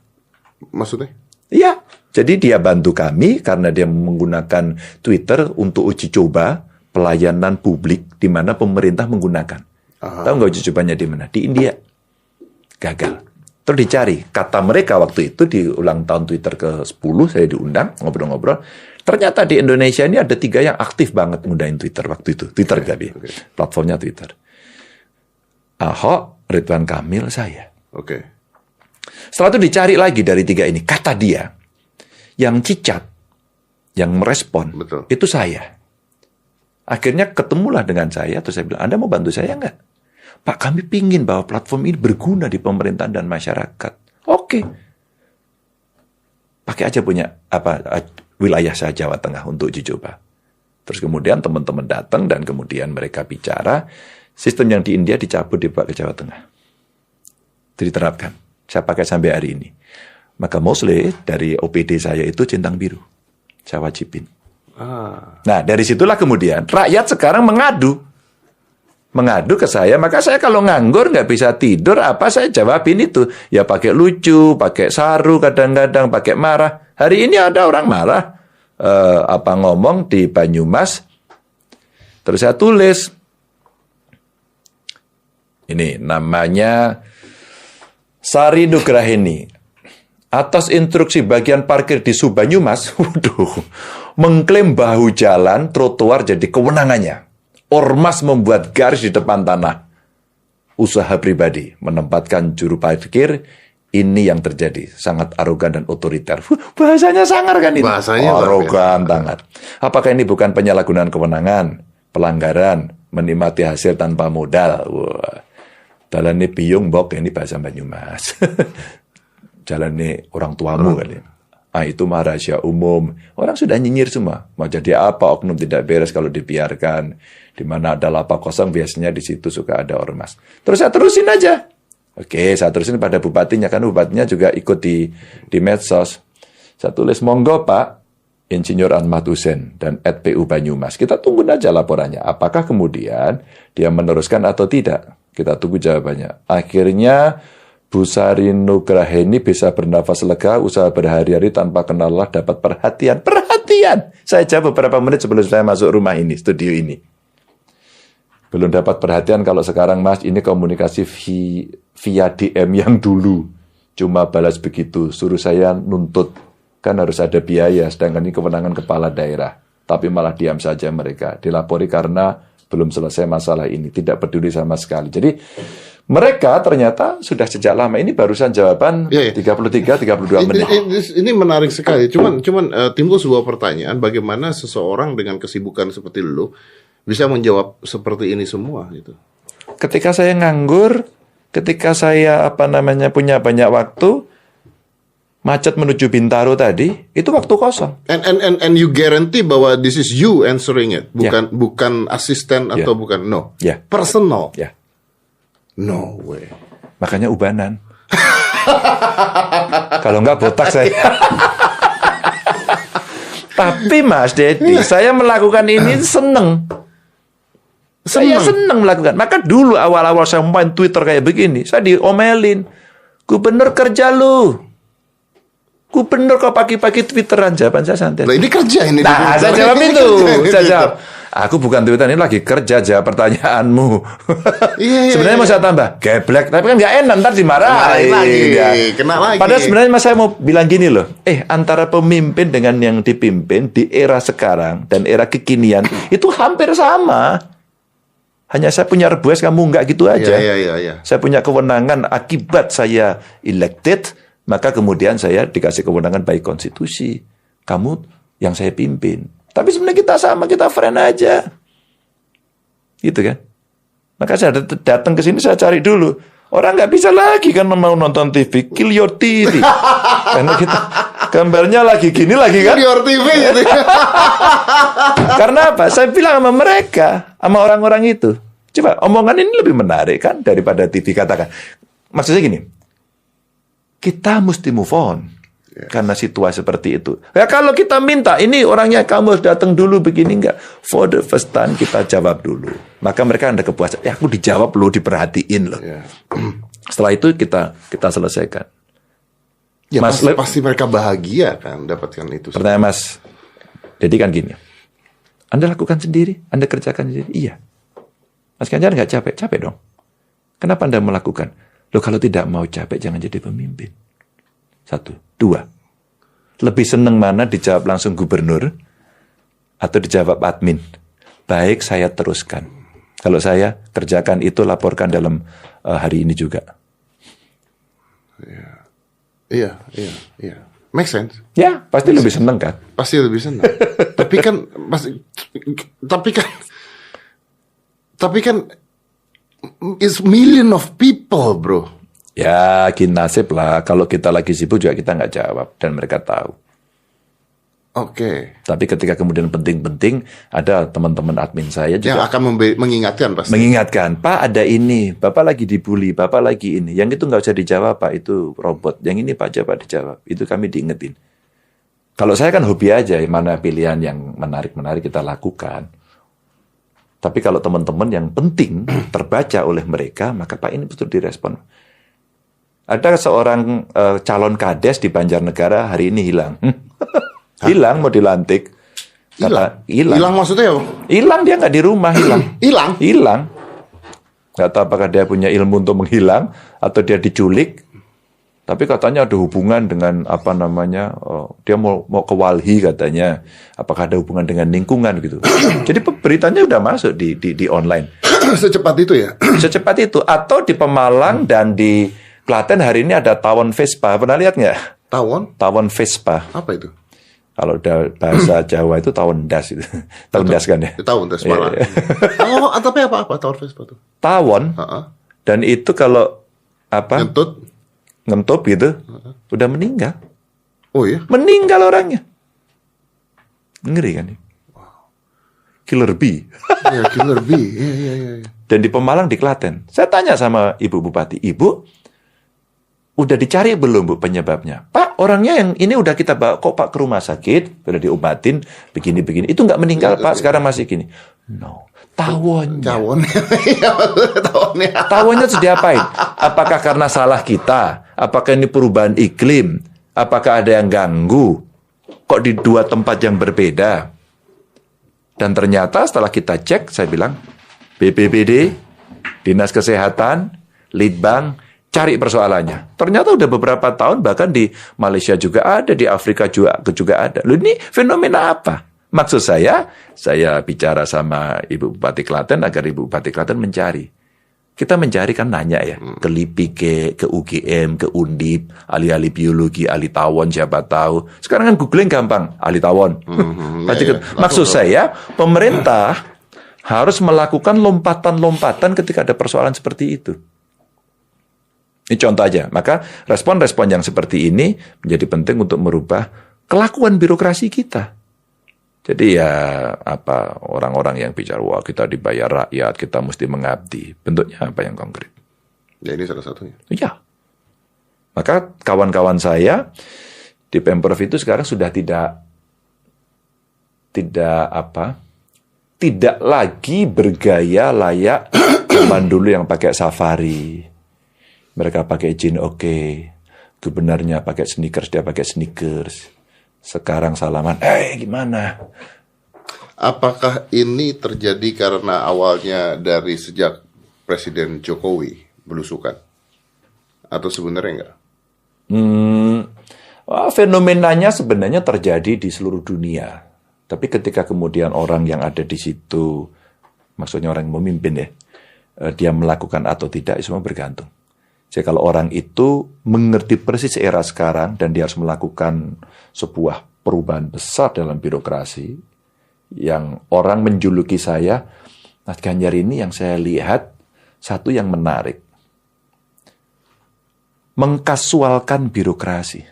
maksudnya? Iya, jadi dia bantu kami karena dia menggunakan Twitter untuk uji coba pelayanan publik di mana pemerintah menggunakan. Tahu nggak uji cobanya di mana? Di India. Gagal. Terus dicari. Kata mereka waktu itu di ulang tahun Twitter ke-10, saya diundang, ngobrol-ngobrol. Ternyata di Indonesia ini ada 3 yang aktif banget ngudahin Twitter waktu itu. Twitter tapi platformnya Twitter. Ahok, Ridwan Kamil, saya. Oke. Setelah itu dicari lagi dari 3 ini. Kata dia, yang cicat, yang merespon, Betul. itu saya. Akhirnya ketemulah dengan saya, terus saya bilang, Anda mau bantu saya nggak? Pak, kami pingin bahwa platform ini berguna di pemerintahan dan masyarakat. Oke. Pakai aja punya wilayah saya Jawa Tengah untuk uji coba. Terus kemudian teman-teman datang dan kemudian mereka bicara, sistem yang di India dicabut dibawa ke Jawa Tengah. Itu diterapkan. Saya pakai sampai hari ini. Maka mostly dari OPD saya itu centang biru. Saya wajibin. Nah, dari situlah kemudian rakyat sekarang mengadu ke saya. Maka saya kalau nganggur nggak bisa tidur, saya jawabin itu. Ya pakai lucu, pakai saru kadang-kadang, pakai marah. Hari ini ada orang marah, ngomong di Banyumas. Terus saya tulis. Ini namanya Sari Nugraheni. Atas instruksi bagian parkir di Subanyumas, mengklaim bahu jalan trotoar jadi kewenangannya. Ormas membuat garis di depan tanah. Usaha pribadi menempatkan juru parkir, ini yang terjadi. Sangat arogan dan otoriter. Bahasanya sangar kan itu? Bahasanya arogan banget. Apakah ini bukan penyalahgunaan kewenangan, pelanggaran, menikmati hasil tanpa modal? Wah. Dalane biyung mbok, ini bahasa Banyumas. Jalane orang tuamu kali. Itu mah rahasia umum. Orang sudah nyinyir semua. Mau jadi apa, oknum tidak beres kalau dibiarkan. Di mana ada lapak kosong, biasanya di situ suka ada ormas. Terus saya terusin aja. Oke, saya terusin pada bupatinya. Kan bupatinya juga ikut di medsos. Saya tulis, monggo Pak, Insinyur Ahmad Hussein dan @PU Banyumas. Kita tunggu aja laporannya. Apakah kemudian dia meneruskan atau tidak? Kita tunggu jawabannya. Akhirnya Bu Sari Nugraheni bisa bernafas lega, usaha berhari-hari tanpa kenal lelah, dapat perhatian. Perhatian! Saya jawab beberapa menit sebelum saya masuk rumah ini, studio ini. Belum dapat perhatian kalau sekarang Mas, ini komunikasi via DM yang dulu. Cuma balas begitu, suruh saya nuntut. Kan harus ada biaya, sedangkan ini kewenangan kepala daerah. Tapi malah diam saja mereka. Dilapori karena belum selesai masalah ini. Tidak peduli sama sekali. Jadi mereka ternyata sudah sejak lama. Ini barusan jawaban 33-32 menit. Ini menarik sekali. Cuman timbul sebuah pertanyaan, bagaimana seseorang dengan kesibukan seperti lu bisa menjawab seperti ini semua gitu. Ketika saya nganggur, ketika saya punya banyak waktu, macet menuju Bintaro tadi, itu waktu kosong. And you guarantee bahwa this is you answering it, bukan asisten atau bukan personal. Ya. No way. Makanya ubanan. Kalau enggak botak saya. Tapi Mas Dedi, saya melakukan ini seneng. Saya seneng melakukan. Maka dulu awal-awal saya main Twitter kayak begini, saya diomelin. Gubernur kerja lu. Gubernur kok pagi-pagi Twitteran, jawaban saya santai. Nah, ini kerja ini. Nah, saya jawab itu. Saya jawab. Aku bukan Twitter, ini lagi kerja, jawab pertanyaanmu. Sebenarnya mau saya tambah, geblek. Tapi kan nggak enak, ntar dimarahin. Kena lagi. Padahal sebenarnya Mas saya mau bilang gini loh. Antara pemimpin dengan yang dipimpin di era sekarang dan era kekinian, itu hampir sama. Hanya saya punya rebues, kamu nggak gitu aja. Saya punya kewenangan akibat saya elected, maka kemudian saya dikasih kewenangan by konstitusi. Kamu yang saya pimpin. Tapi sebenarnya kita sama, kita friend aja. Gitu kan. Maka saya datang ke sini, saya cari dulu. Orang nggak bisa lagi kan mau nonton TV. Kill your TV. Karena kita gambarnya lagi gini lagi kan. Kill your TV gitu. Karena apa? Saya bilang sama mereka, sama orang-orang itu. Coba, omongan ini lebih menarik kan daripada TV katakan. Maksudnya gini. Kita mesti move on. Karena situasi seperti itu. Ya kalau kita minta, ini orangnya kamu harus datang dulu begini enggak. For the first time kita jawab dulu. Maka mereka ada kepuasan. Ya aku dijawab loh, diperhatiin loh. Setelah itu kita selesaikan. Ya Mas, pasti mereka bahagia kan dapatkan itu. Pertanyaan Mas, jadi kan gini. Anda lakukan sendiri, Anda kerjakan sendiri. Iya. Mas Ganjar nggak capek? Capek dong. Kenapa Anda melakukan? Loh kalau tidak mau capek, jangan jadi pemimpin. 1, 2. Lebih seneng mana dijawab langsung gubernur atau dijawab admin? Baik, saya teruskan. Kalau saya kerjakan itu, laporkan dalam hari ini juga. Iya. Make sense. Ya, pasti lebih seneng kan? Pasti lebih senang. Tapi kan it's million of people, bro. Ya, nasib lah. Kalau kita lagi sibuk juga kita nggak jawab. Dan mereka tahu. Oke. Tapi ketika kemudian penting-penting, ada teman-teman admin saya juga. Yang akan mengingatkan pasti. Mengingatkan, Pak ada ini, Bapak lagi dibully, Bapak lagi ini. Yang itu nggak usah dijawab, Pak. Itu robot. Yang ini Pak Jabat dijawab. Itu kami diingetin. Kalau saya kan hobi aja, mana pilihan yang menarik-menarik kita lakukan. Tapi kalau teman-teman yang penting terbaca oleh mereka, maka Pak ini betul direspon. Ada seorang calon kades di Banjarnegara hari ini hilang. Hilang mau dilantik. Hilang maksudnya apa? Hilang, dia nggak di rumah, hilang. Hilang. Nggak tahu apakah dia punya ilmu untuk menghilang atau dia diculik. Tapi katanya ada hubungan dengan dia mau ke Walhi katanya. Apakah ada hubungan dengan lingkungan gitu. Jadi beritanya udah masuk di online. Secepat itu ya? Secepat itu. Atau di Pemalang dan di Klaten hari ini ada tawon Vespa. Pernah lihat nggak? Tawon? Tawon Vespa. Apa itu? Kalau bahasa Jawa itu tawon das itu. Tawon das kan ya? Tawon das malah. Tapi apa tawon Vespa itu? Tawon. Dan itu kalau ngentut gitu, udah meninggal. Oh iya? Meninggal orangnya. Ngeri kan? Killer bee. Ya, killer bee. Iya. Dan di Pemalang di Klaten. Saya tanya sama Ibu Bupati, Ibu, udah dicari belum Bu penyebabnya? Pak, orangnya yang ini udah kita bawa kok Pak ke rumah sakit, udah diobatin, begini-begini. Itu nggak meninggal Pak, sekarang masih gini. No. Tawonnya. Tawonnya. Iya, tawonnya. Tawonnya sudah diapain? Apakah karena salah kita? Apakah ini perubahan iklim? Apakah ada yang ganggu? Kok di dua tempat yang berbeda? Dan ternyata setelah kita cek, saya bilang, BPBD, Dinas Kesehatan, Litbang, cari persoalannya. Ternyata udah beberapa tahun, bahkan di Malaysia juga ada, di Afrika juga ada. Loh, ini fenomena apa? Maksud saya bicara sama Ibu Bupati Klaten agar Ibu Bupati Klaten mencari. Kita mencari kan nanya ya, ke LIPI, ke UGM, ke Undip, ahli-ahli biologi, ahli tawon, siapa tahu. Sekarang kan googling gampang, ahli tawon. Maksud saya, pemerintah harus melakukan lompatan-lompatan ketika ada persoalan seperti itu. Ini contoh aja. Maka respon-respon yang seperti ini menjadi penting untuk merubah kelakuan birokrasi kita. Jadi ya orang-orang yang bicara, wah kita dibayar rakyat, kita mesti mengabdi. Bentuknya apa yang konkret? Ya ini salah satunya. Iya. Maka kawan-kawan saya di Pemprov itu sekarang sudah tidak lagi bergaya layak zaman dulu yang pakai safari. Mereka pakai jeans oke. Gubernurnya pakai sneakers, dia pakai sneakers. Sekarang salaman, gimana? Apakah ini terjadi karena awalnya dari sejak Presiden Jokowi belusukan? Atau sebenarnya enggak? Fenomenanya sebenarnya terjadi di seluruh dunia. Tapi ketika kemudian orang yang ada di situ, maksudnya orang yang memimpin ya, dia melakukan atau tidak, semua bergantung. Jadi kalau orang itu mengerti persis era sekarang dan dia harus melakukan sebuah perubahan besar dalam birokrasi, yang orang menjuluki saya, Mas Ganjar ini yang saya lihat, satu yang menarik, mengkasualkan birokrasi.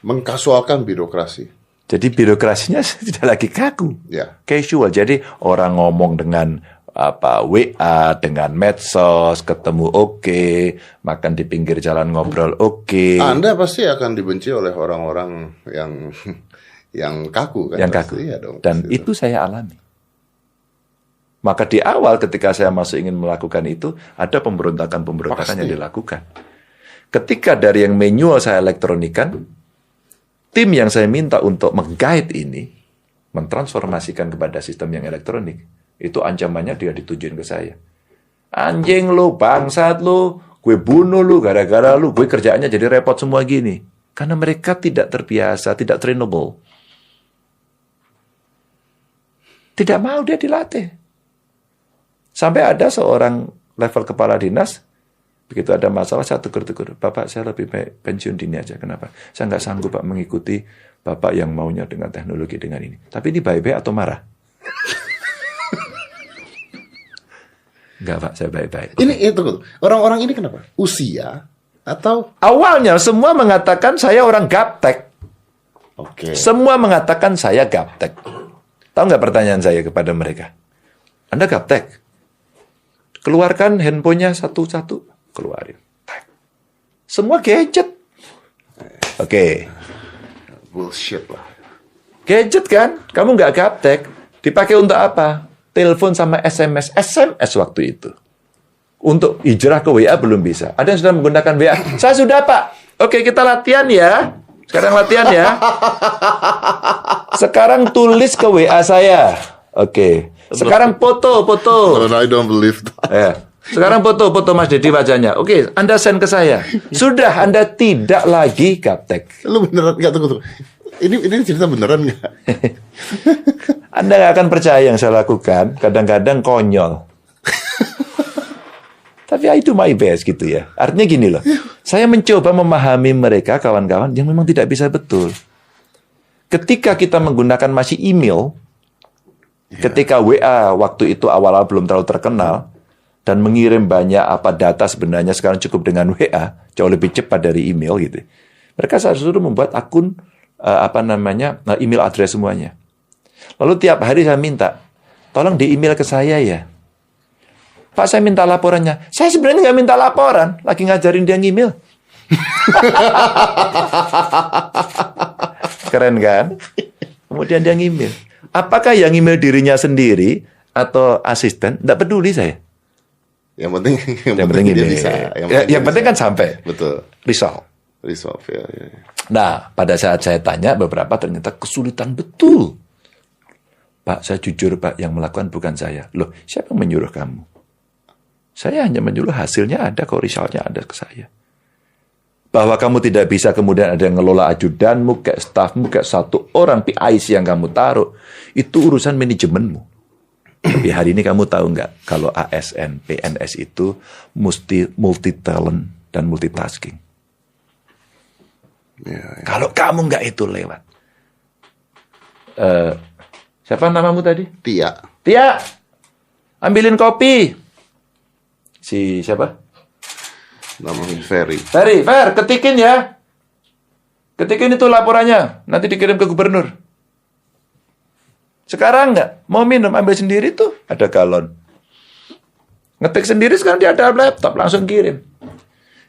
Mengkasualkan birokrasi. Jadi birokrasinya tidak lagi kaku, Ya. casual. Jadi orang ngomong dengan WA, dengan medsos, ketemu oke, makan di pinggir jalan ngobrol oke. Anda pasti akan dibenci oleh orang-orang yang kaku kan? Yang pasti. kaku. Iya dong, Dan pasti. itu saya alami. Maka di awal ketika saya masuk ingin melakukan itu, ada pemberontakan yang dilakukan. Ketika dari yang manual saya elektronikan, tim yang saya minta untuk meng-guide ini, mentransformasikan kepada sistem yang elektronik, itu ancamannya dia ditujuin ke saya. Anjing lu, bangsat lu, gue bunuh lu, gara-gara lu, gue kerjaannya jadi repot semua gini. Karena mereka tidak terbiasa, tidak trainable. Tidak mau dia dilatih. Sampai ada seorang level kepala dinas, begitu ada masalah, saya tegur-tegur. Bapak, saya lebih baik pensiun dini aja. Kenapa? Saya nggak sanggup Pak mengikuti Bapak yang maunya dengan teknologi dengan ini. Tapi ini baik-baik atau marah? Enggak Pak, saya baik-baik. Ini itu orang-orang ini kenapa? Usia atau? Awalnya semua mengatakan saya orang gaptek. Oke. Semua mengatakan saya gaptek. Tahu nggak pertanyaan saya kepada mereka? Anda gaptek? Keluarkan handphonenya satu-satu. Keluarin. Semua gadget. Oke. Bullshit lah. Gadget kan? Kamu nggak gaptek. Dipakai untuk apa? Telepon sama SMS. SMS waktu itu. Untuk hijrah ke WA belum bisa. Ada yang sudah menggunakan WA. Saya sudah Pak. Oke, kita latihan ya. Sekarang latihan ya. Sekarang tulis ke WA saya. Oke. Sekarang foto. No, I don't believe that. Ya. Sekarang foto Mas Dedi wajahnya. Oke, Anda send ke saya. Sudah, Anda tidak lagi gaptek. Lu beneran nggak tunggu. Ini cerita beneran nggak? Anda nggak akan percaya yang saya lakukan. Kadang-kadang konyol. Tapi I do my best gitu ya. Artinya gini loh. Saya mencoba memahami mereka, kawan-kawan, yang memang tidak bisa betul. Ketika kita menggunakan masih email, ketika WA waktu itu awal-awal belum terlalu terkenal, dan mengirim banyak data sebenarnya sekarang cukup dengan WA, jauh lebih cepat dari email gitu. Mereka saya suruh membuat akun email address semuanya. Lalu tiap hari saya minta, tolong di email ke saya ya. Pak, saya minta laporannya. Saya sebenarnya nggak minta laporan, lagi ngajarin dia email. Keren kan? Kemudian dia email. Apakah yang email dirinya sendiri atau asisten? Nggak peduli saya. Yang penting dia email. bisa. Yang penting kan sampai. Betul. Resolve. Ya. Nah, pada saat saya tanya beberapa ternyata kesulitan betul. Pak, saya jujur Pak, yang melakukan bukan saya. Loh, siapa yang menyuruh kamu? Saya hanya menyuruh, hasilnya ada kok, resultnya ada ke saya. Bahwa kamu tidak bisa kemudian ada yang ngelola ajudanmu, kayak staffmu, kayak satu orang PIC yang kamu taruh. Itu urusan manajemenmu. Tapi hari ini kamu tahu nggak, kalau ASN, PNS itu mesti multi-talent dan multitasking. Ya. Kalau kamu nggak itu lewat. Siapa namamu tadi? Tia. Tia, ambilin kopi. Si siapa? Namanya Ferry. Fer, ketikin ya. Ketikin itu laporannya. Nanti dikirim ke gubernur. Sekarang nggak? Mau minum, ambil sendiri tuh. Ada galon. Ngetik sendiri sekarang dia ada laptop. Langsung kirim.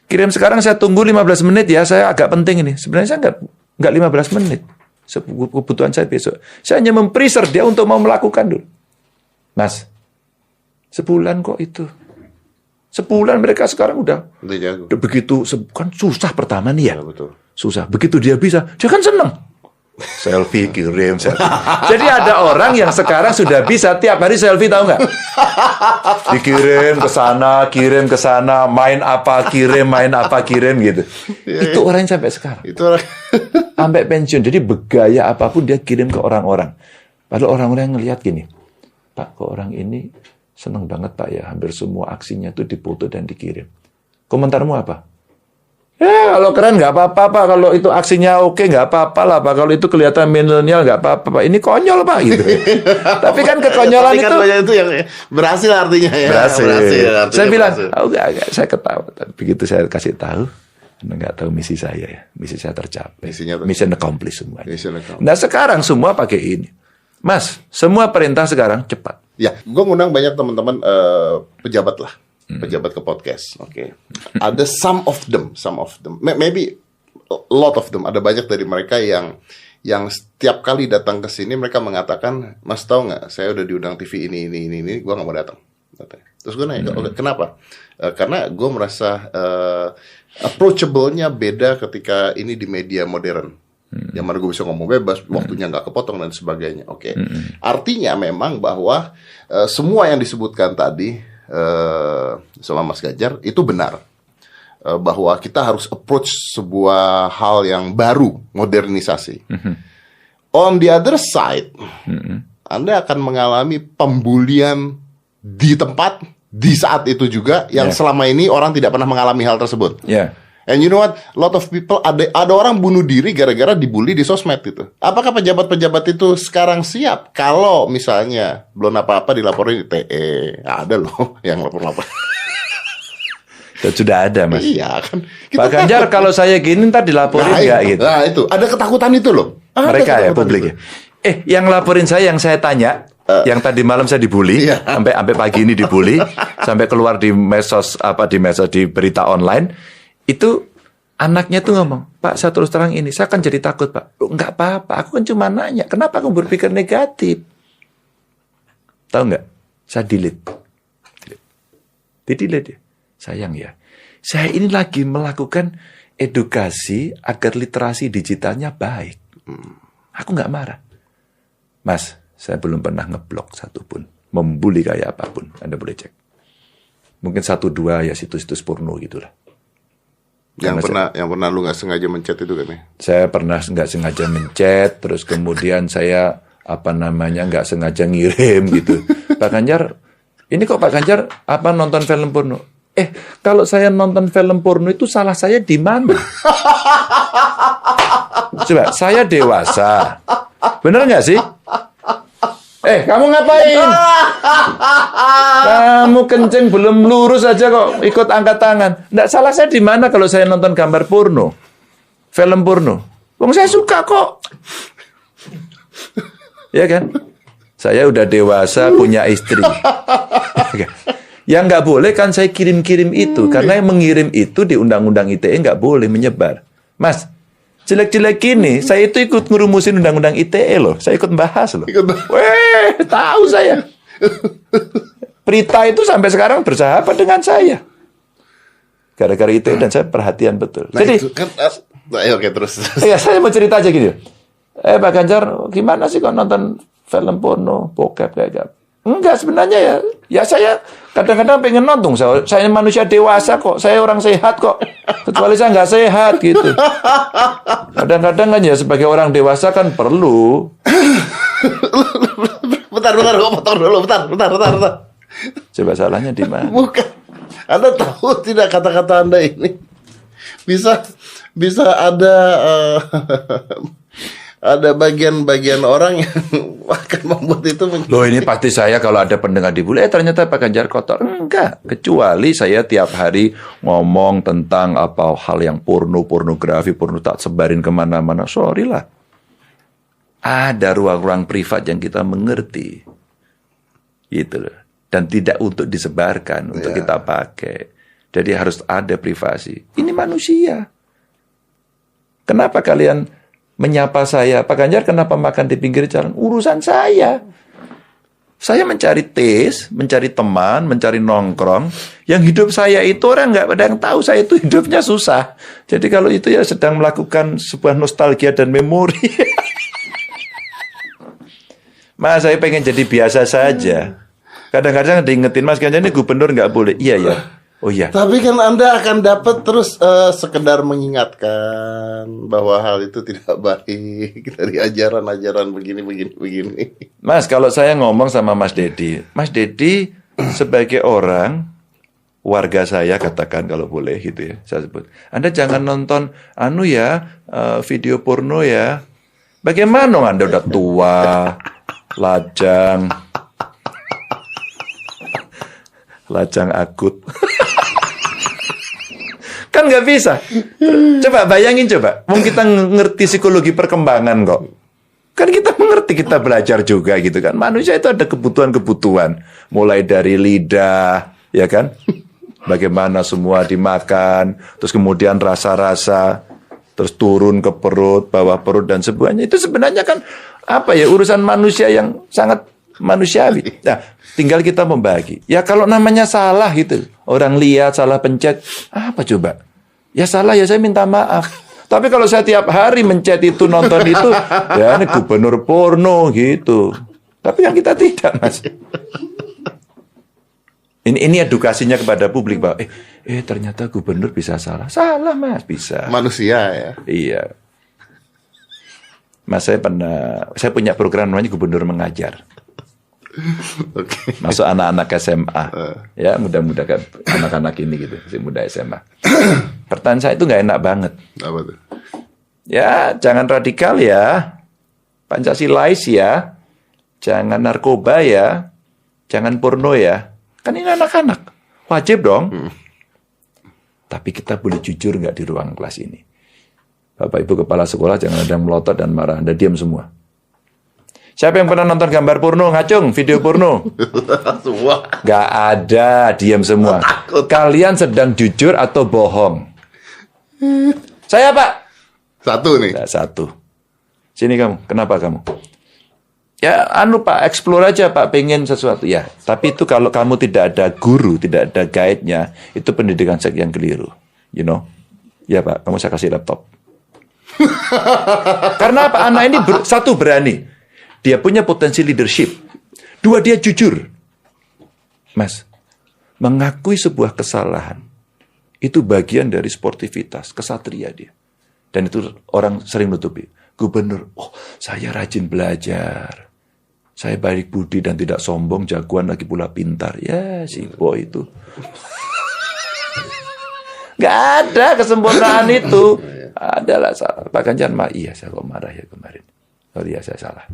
Kirim sekarang, saya tunggu 15 menit ya. Saya agak penting ini. Sebenarnya saya nggak 15 menit. Kebutuhan saya besok. Saya hanya mempreserve dia untuk mau melakukan dulu. Mas, sebulan kok itu. Sebulan mereka sekarang udah jago. begitu, kan susah pertama nih ya. Ya, betul. Susah. Begitu dia bisa, dia kan seneng. Selfie kirim, selfie. Jadi ada orang yang sekarang sudah bisa tiap hari selfie, tahu nggak? Dikirim ke sana, main apa kirim gitu. Itu orang yang sampai sekarang. Itu orang. Sampai pensiun. Jadi bergaya apapun dia kirim ke orang-orang. Padahal orang-orang yang ngelihat gini, Pak, kok orang ini seneng banget Pak ya, hampir semua aksinya tuh dipoto dan dikirim. Komentarmu apa? Ya, kalau keren nggak apa-apa, Pak. Kalau itu aksinya oke, nggak apa-apa lah, Pak. Kalau itu kelihatan milenial, nggak apa-apa, Pak. Ini konyol, Pak, gitu. Tapi kan kekonyolan Tapi kan itu... banyak itu yang berhasil artinya ya. Berhasil. Artinya Saya bilang, berhasil. oh, enggak, saya ketawa. Tapi begitu saya kasih tahu, Anda nggak tahu misi saya ya. Misi saya tercapai. Misinya tercapai. Mission accomplished semuanya. Mission accomplished. Nah, sekarang semua pakai ini. Mas, semua perintah sekarang cepat. Ya, gue ngundang banyak teman-teman pejabat lah. Pejabat ke podcast, oke. Ada some of them, maybe a lot of them. Ada banyak dari mereka yang setiap kali datang ke sini mereka mengatakan, Mas tahu nggak, saya udah diundang TV ini, gue nggak mau datang. Terus gue nanya, kenapa? Karena gue merasa approachable-nya beda ketika ini di media modern. Yang mana gue bisa ngomong bebas, waktunya nggak kepotong dan sebagainya. Oke. Artinya memang bahwa semua yang disebutkan tadi sama Mas Gajar itu benar, bahwa kita harus approach sebuah hal yang baru, modernisasi. On the other side, Anda akan mengalami pembulian di tempat di saat itu juga yang selama ini orang tidak pernah mengalami hal tersebut. And you know what? A lot of people, ada orang bunuh diri gara-gara dibully di sosmed itu. Apakah pejabat-pejabat itu sekarang siap? Kalau misalnya belum apa-apa dilaporin di TE. Ada loh yang lapor-lapor. Sudah ada, Mas. Iya kan. Pak Ganjar, kalau saya gini ntar dilaporin nggak gitu. Nah itu, ada ketakutan itu loh. Mereka ya, publik ya. Yang laporin saya, yang saya tanya, yang tadi malam saya dibully, sampai pagi ini dibully, sampai keluar di medsos, di berita online. Itu anaknya tuh ngomong, Pak, saya terus terang ini, saya kan jadi takut, Pak. Loh, nggak apa-apa, aku kan cuma nanya, kenapa kamu berpikir negatif? Tahu nggak? Saya delete. Di-delete ya. Sayang ya. Saya ini lagi melakukan edukasi agar literasi digitalnya baik. Aku nggak marah. Mas, saya belum pernah ngeblok satupun. Membuli kayak apapun. Anda boleh cek. Mungkin 1-2 ya situs-situs porno gitulah. Yang pernah lu nggak sengaja mencet itu kan ya? Saya pernah nggak sengaja mencet, terus kemudian saya nggak sengaja ngirim gitu. Pak Ganjar, ini kok Pak Ganjar nonton film porno? Kalau saya nonton film porno itu salah saya di mana? Coba, saya dewasa, bener nggak sih? Kamu ngapain? Kamu kencing belum lurus aja kok ikut angkat tangan. Nggak salah saya di mana kalau saya nonton gambar porno, film porno. Wong saya suka kok. Ya kan? Saya udah dewasa, punya istri. Yang nggak boleh kan saya kirim-kirim itu. Karena yang mengirim itu di Undang-Undang ITE nggak boleh menyebar. Mas, jelek-jelek gini, saya itu ikut ngerumusin undang-undang ITE loh. Saya ikut bahas loh. Ikut bahas. Weh, tahu saya. Prita itu sampai sekarang bersahabat dengan saya. Gara-gara ITE dan saya perhatian betul. Nah, Jadi, itu kan, oke terus. ya saya mau cerita aja gini. Pak Ganjar, gimana sih kok nonton film porno, bokep kayak gitu? Enggak, sebenarnya ya saya kadang-kadang pengen nonton. Saya manusia dewasa kok, saya orang sehat kok. Kecuali saya nggak sehat gitu. Kadang-kadang kan ya sebagai orang dewasa kan perlu. Bentar, gue potong dulu, bentar. Coba salahnya di mana? Bukan. Anda tahu tidak kata-kata Anda ini bisa ada bagian-bagian orang yang akan membuat itu Loh ini pasti saya kalau ada pendengar dibully, ternyata Pak Ganjar kotor. Enggak, kecuali saya tiap hari ngomong tentang apa hal yang pornografi, tak sebarin kemana-mana. Sorry lah. Ada ruang-ruang privat yang kita mengerti. Gitu loh. Dan tidak untuk disebarkan, untuk kita pakai. Jadi harus ada privasi. Ini manusia. Kenapa kalian menyapa saya? Pak Ganjar kenapa makan di pinggir jalan? Urusan saya. Saya mencari taste, mencari teman, mencari nongkrong. Yang hidup saya itu orang nggak ada yang tahu saya itu hidupnya susah. Jadi kalau itu ya sedang melakukan sebuah nostalgia dan memori. Mas, saya pengen jadi biasa saja. Kadang-kadang diingetin, Mas Ganjar ini gubernur nggak boleh. Iya ya. Oh iya. Tapi kan Anda akan dapat terus sekedar mengingatkan bahwa hal itu tidak baik dari ajaran-ajaran begini. Mas, kalau saya ngomong sama Mas Dedi sebagai orang warga saya katakan kalau boleh gitu ya, saya sebut. Anda jangan nonton video porno ya. Bagaimana Anda udah tua, lajang akut. Kan nggak bisa. Coba bayangin coba. Mungkin kita ngerti psikologi perkembangan kok. Kan kita mengerti, kita belajar juga gitu kan. Manusia itu ada kebutuhan-kebutuhan. Mulai dari lidah, ya kan? Bagaimana semua dimakan. Terus kemudian rasa-rasa. Terus turun ke perut, bawah perut dan sebagainya. Itu sebenarnya kan urusan manusia yang sangat manusiawi. Nah, tinggal kita membagi. Ya kalau namanya salah gitu. Orang lihat salah pencet. Apa coba? Ya salah ya saya minta maaf. Tapi kalau saya tiap hari mencet itu, nonton itu, ya ini gubernur porno gitu. Tapi kan kita tidak, Mas. Ini edukasinya kepada publik, Pak. Ternyata gubernur bisa salah. Salah, Mas, bisa. Manusia ya. Iya. Mas, saya punya program namanya Gubernur Mengajar. Okay. Masuk anak-anak SMA. Ya, mudah-mudah kan anak-anak ini gitu, masih muda SMA. Pertanyaan saya itu nggak enak banget. Apa tuh? Ya, jangan radikal ya. Pancasilais ya. Jangan narkoba ya. Jangan porno ya. Kan ini anak-anak. Wajib dong. Tapi kita boleh jujur nggak di ruang kelas ini? Bapak Ibu Kepala Sekolah jangan ada yang melotot dan marah. Anda diam semua. Siapa yang pernah nonton gambar porno? Ngacung, video porno. Semua. Nggak ada, diam semua. Kalian sedang jujur atau bohong? Saya, Pak. Satu nih. Nggak, satu. Sini kamu, kenapa kamu? Ya, Pak, explore aja, Pak, pengen sesuatu. Ya, tapi itu kalau kamu tidak ada guru, tidak ada guide-nya, itu pendidikan seks yang keliru. You know? Ya, Pak, kamu saya kasih laptop. Karena apa? Anak ini satu berani. Dia punya potensi leadership. Dua, dia jujur. Mas, mengakui sebuah kesalahan, itu bagian dari sportivitas, kesatria dia. Dan itu orang sering nutupi. Gubernur, saya rajin belajar. Saya baik budi dan tidak sombong, jagoan lagi pula pintar. Ya, si boy itu. Gak ada kesempurnaan itu. Adalah salah. Pak Ganjar iya saya kok marah ya kemarin. Oh iya, saya salah.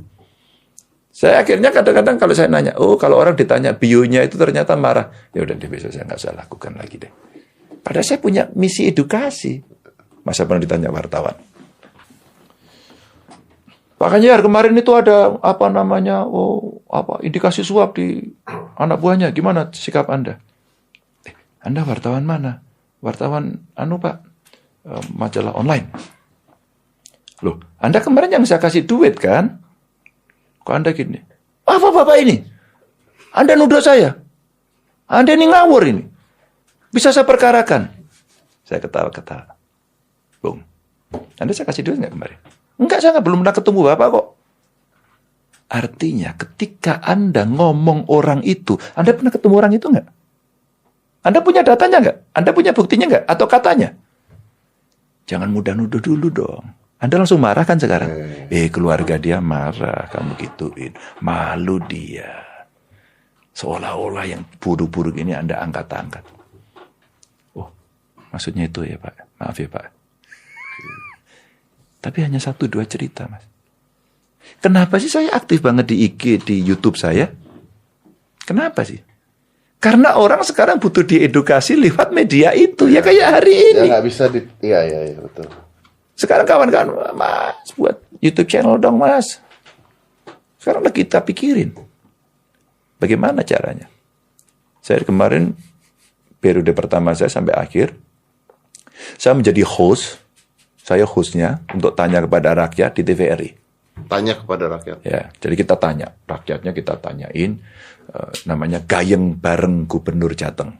Saya akhirnya kadang-kadang kalau saya nanya, kalau orang ditanya bio-nya itu ternyata marah. Ya udah deh, besok saya nggak usah lakukan lagi deh. Padahal saya punya misi edukasi. Masa pernah ditanya wartawan. Pak Ganjar, kemarin itu ada indikasi suap di anak buahnya. Gimana sikap Anda? Anda wartawan mana? Wartawan Pak, majalah online. Loh, Anda kemarin yang saya kasih duit kan? Kok Anda gini? Apa Bapak ini? Anda nuduh saya. Anda ini ngawur ini. Bisa saya perkarakan. Saya ketawa-ketawa. Bung, Anda saya kasih duit nggak kemarin? Enggak, saya belum pernah ketemu Bapak kok. Artinya ketika Anda ngomong orang itu, Anda pernah ketemu orang itu nggak? Anda punya datanya nggak? Anda punya buktinya nggak? Atau katanya? Jangan mudah nuduh dulu dong. Anda langsung marah kan sekarang? Keluarga dia marah, kamu gituin. Malu dia. Seolah-olah yang buruk-buruk ini Anda angkat-angkat. Oh, maksudnya itu ya Pak. Maaf ya Pak. Tapi hanya 1-2 cerita, Mas. Kenapa sih saya aktif banget di IG, di YouTube saya? Kenapa sih? Karena orang sekarang butuh diedukasi lewat media itu. Ya kayak hari ini. Ya nggak bisa Iya, betul. Sekarang kawan-kawan, Mas, buat YouTube channel dong, Mas. Sekarang lagi kita pikirin. Bagaimana caranya? Saya kemarin, periode pertama saya sampai akhir, saya menjadi host. Saya hostnya untuk tanya kepada rakyat di TVRI. Tanya kepada rakyat. Ya, jadi kita tanya, rakyatnya kita tanyain, namanya Gayeng Bareng Gubernur Jateng.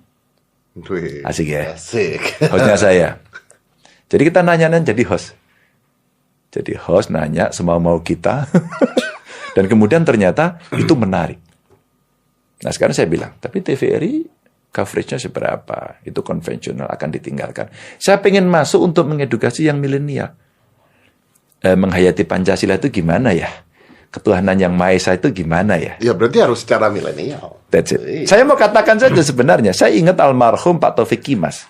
Wih, Asik ya? Asik. Hostnya saya. Jadi kita nanya jadi host. Jadi host nanya semau-mau kita. Dan kemudian ternyata itu menarik. Nah sekarang saya bilang, tapi TVRI coveragenya seberapa? Itu konvensional, akan ditinggalkan. Saya pengen masuk untuk mengedukasi yang milenial. Menghayati Pancasila itu gimana ya? Ketuhanan yang Maha Esa itu gimana ya? Ya berarti harus secara milenial. That's it. Saya mau katakan saja sebenarnya, saya ingat almarhum Pak Taufik Kimas.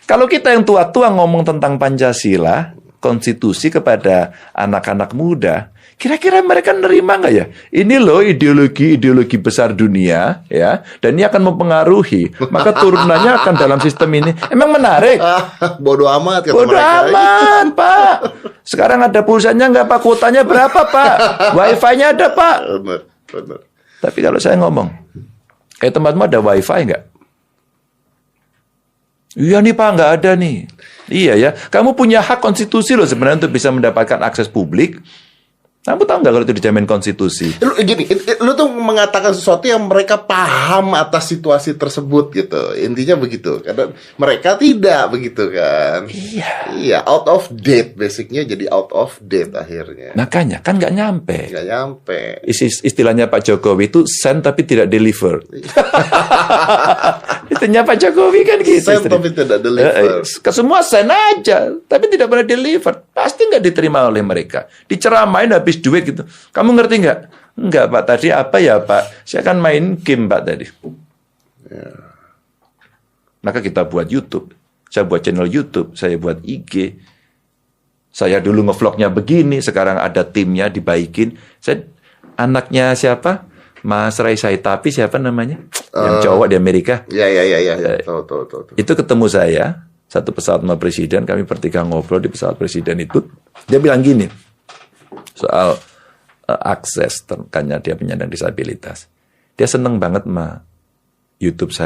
Kalau kita yang tua-tua ngomong tentang Pancasila, konstitusi kepada anak-anak muda, kira-kira mereka nerima nggak ya? Ini loh ideologi besar dunia, ya, dan ini akan mempengaruhi. Maka turunannya akan dalam sistem ini. Emang menarik? Bodoh amat. Kata Bodoh mereka. amat, Pak. Sekarang ada pulsanya nggak, Pak? Kuotanya berapa, Pak? Wifi-nya ada, Pak. Benar. Tapi kalau saya ngomong, tempatmu ada wifi nggak? Iya nih Pak, nggak ada nih. Iya ya, kamu punya hak konstitusi loh sebenarnya untuk bisa mendapatkan akses publik. Kamu tahu nggak kalau itu dijamin konstitusi? Lu tuh mengatakan sesuatu yang mereka paham atas situasi tersebut gitu. Intinya begitu. Karena mereka tidak begitu kan. Iya, out of date basicnya jadi out of date akhirnya. Makanya kan nggak nyampe. Nggak nyampe. Istilahnya Pak Jokowi itu send tapi tidak deliver. Itunya Pak Jokowi kan gitu. Send tapi tidak deliver. Ke semua send aja, tapi tidak pernah deliver. Pasti nggak diterima oleh mereka. Diceramain habis duit gitu. Kamu ngerti nggak? Enggak Pak, tadi apa ya Pak? Saya kan main game Pak tadi. Maka kita buat YouTube. Saya buat channel YouTube, saya buat IG. Saya dulu ngevlognya begini, sekarang ada timnya dibaikin. Saya anaknya siapa? Mas Rai Saitapi siapa namanya? Yang cowok di Amerika. Iya. Tahu. Itu ketemu saya, satu pesawat sama presiden, kami bertiga ngobrol di pesawat presiden itu. Dia bilang gini, soal akses, karena dia penyandang disabilitas. Dia seneng banget sama YouTube saya.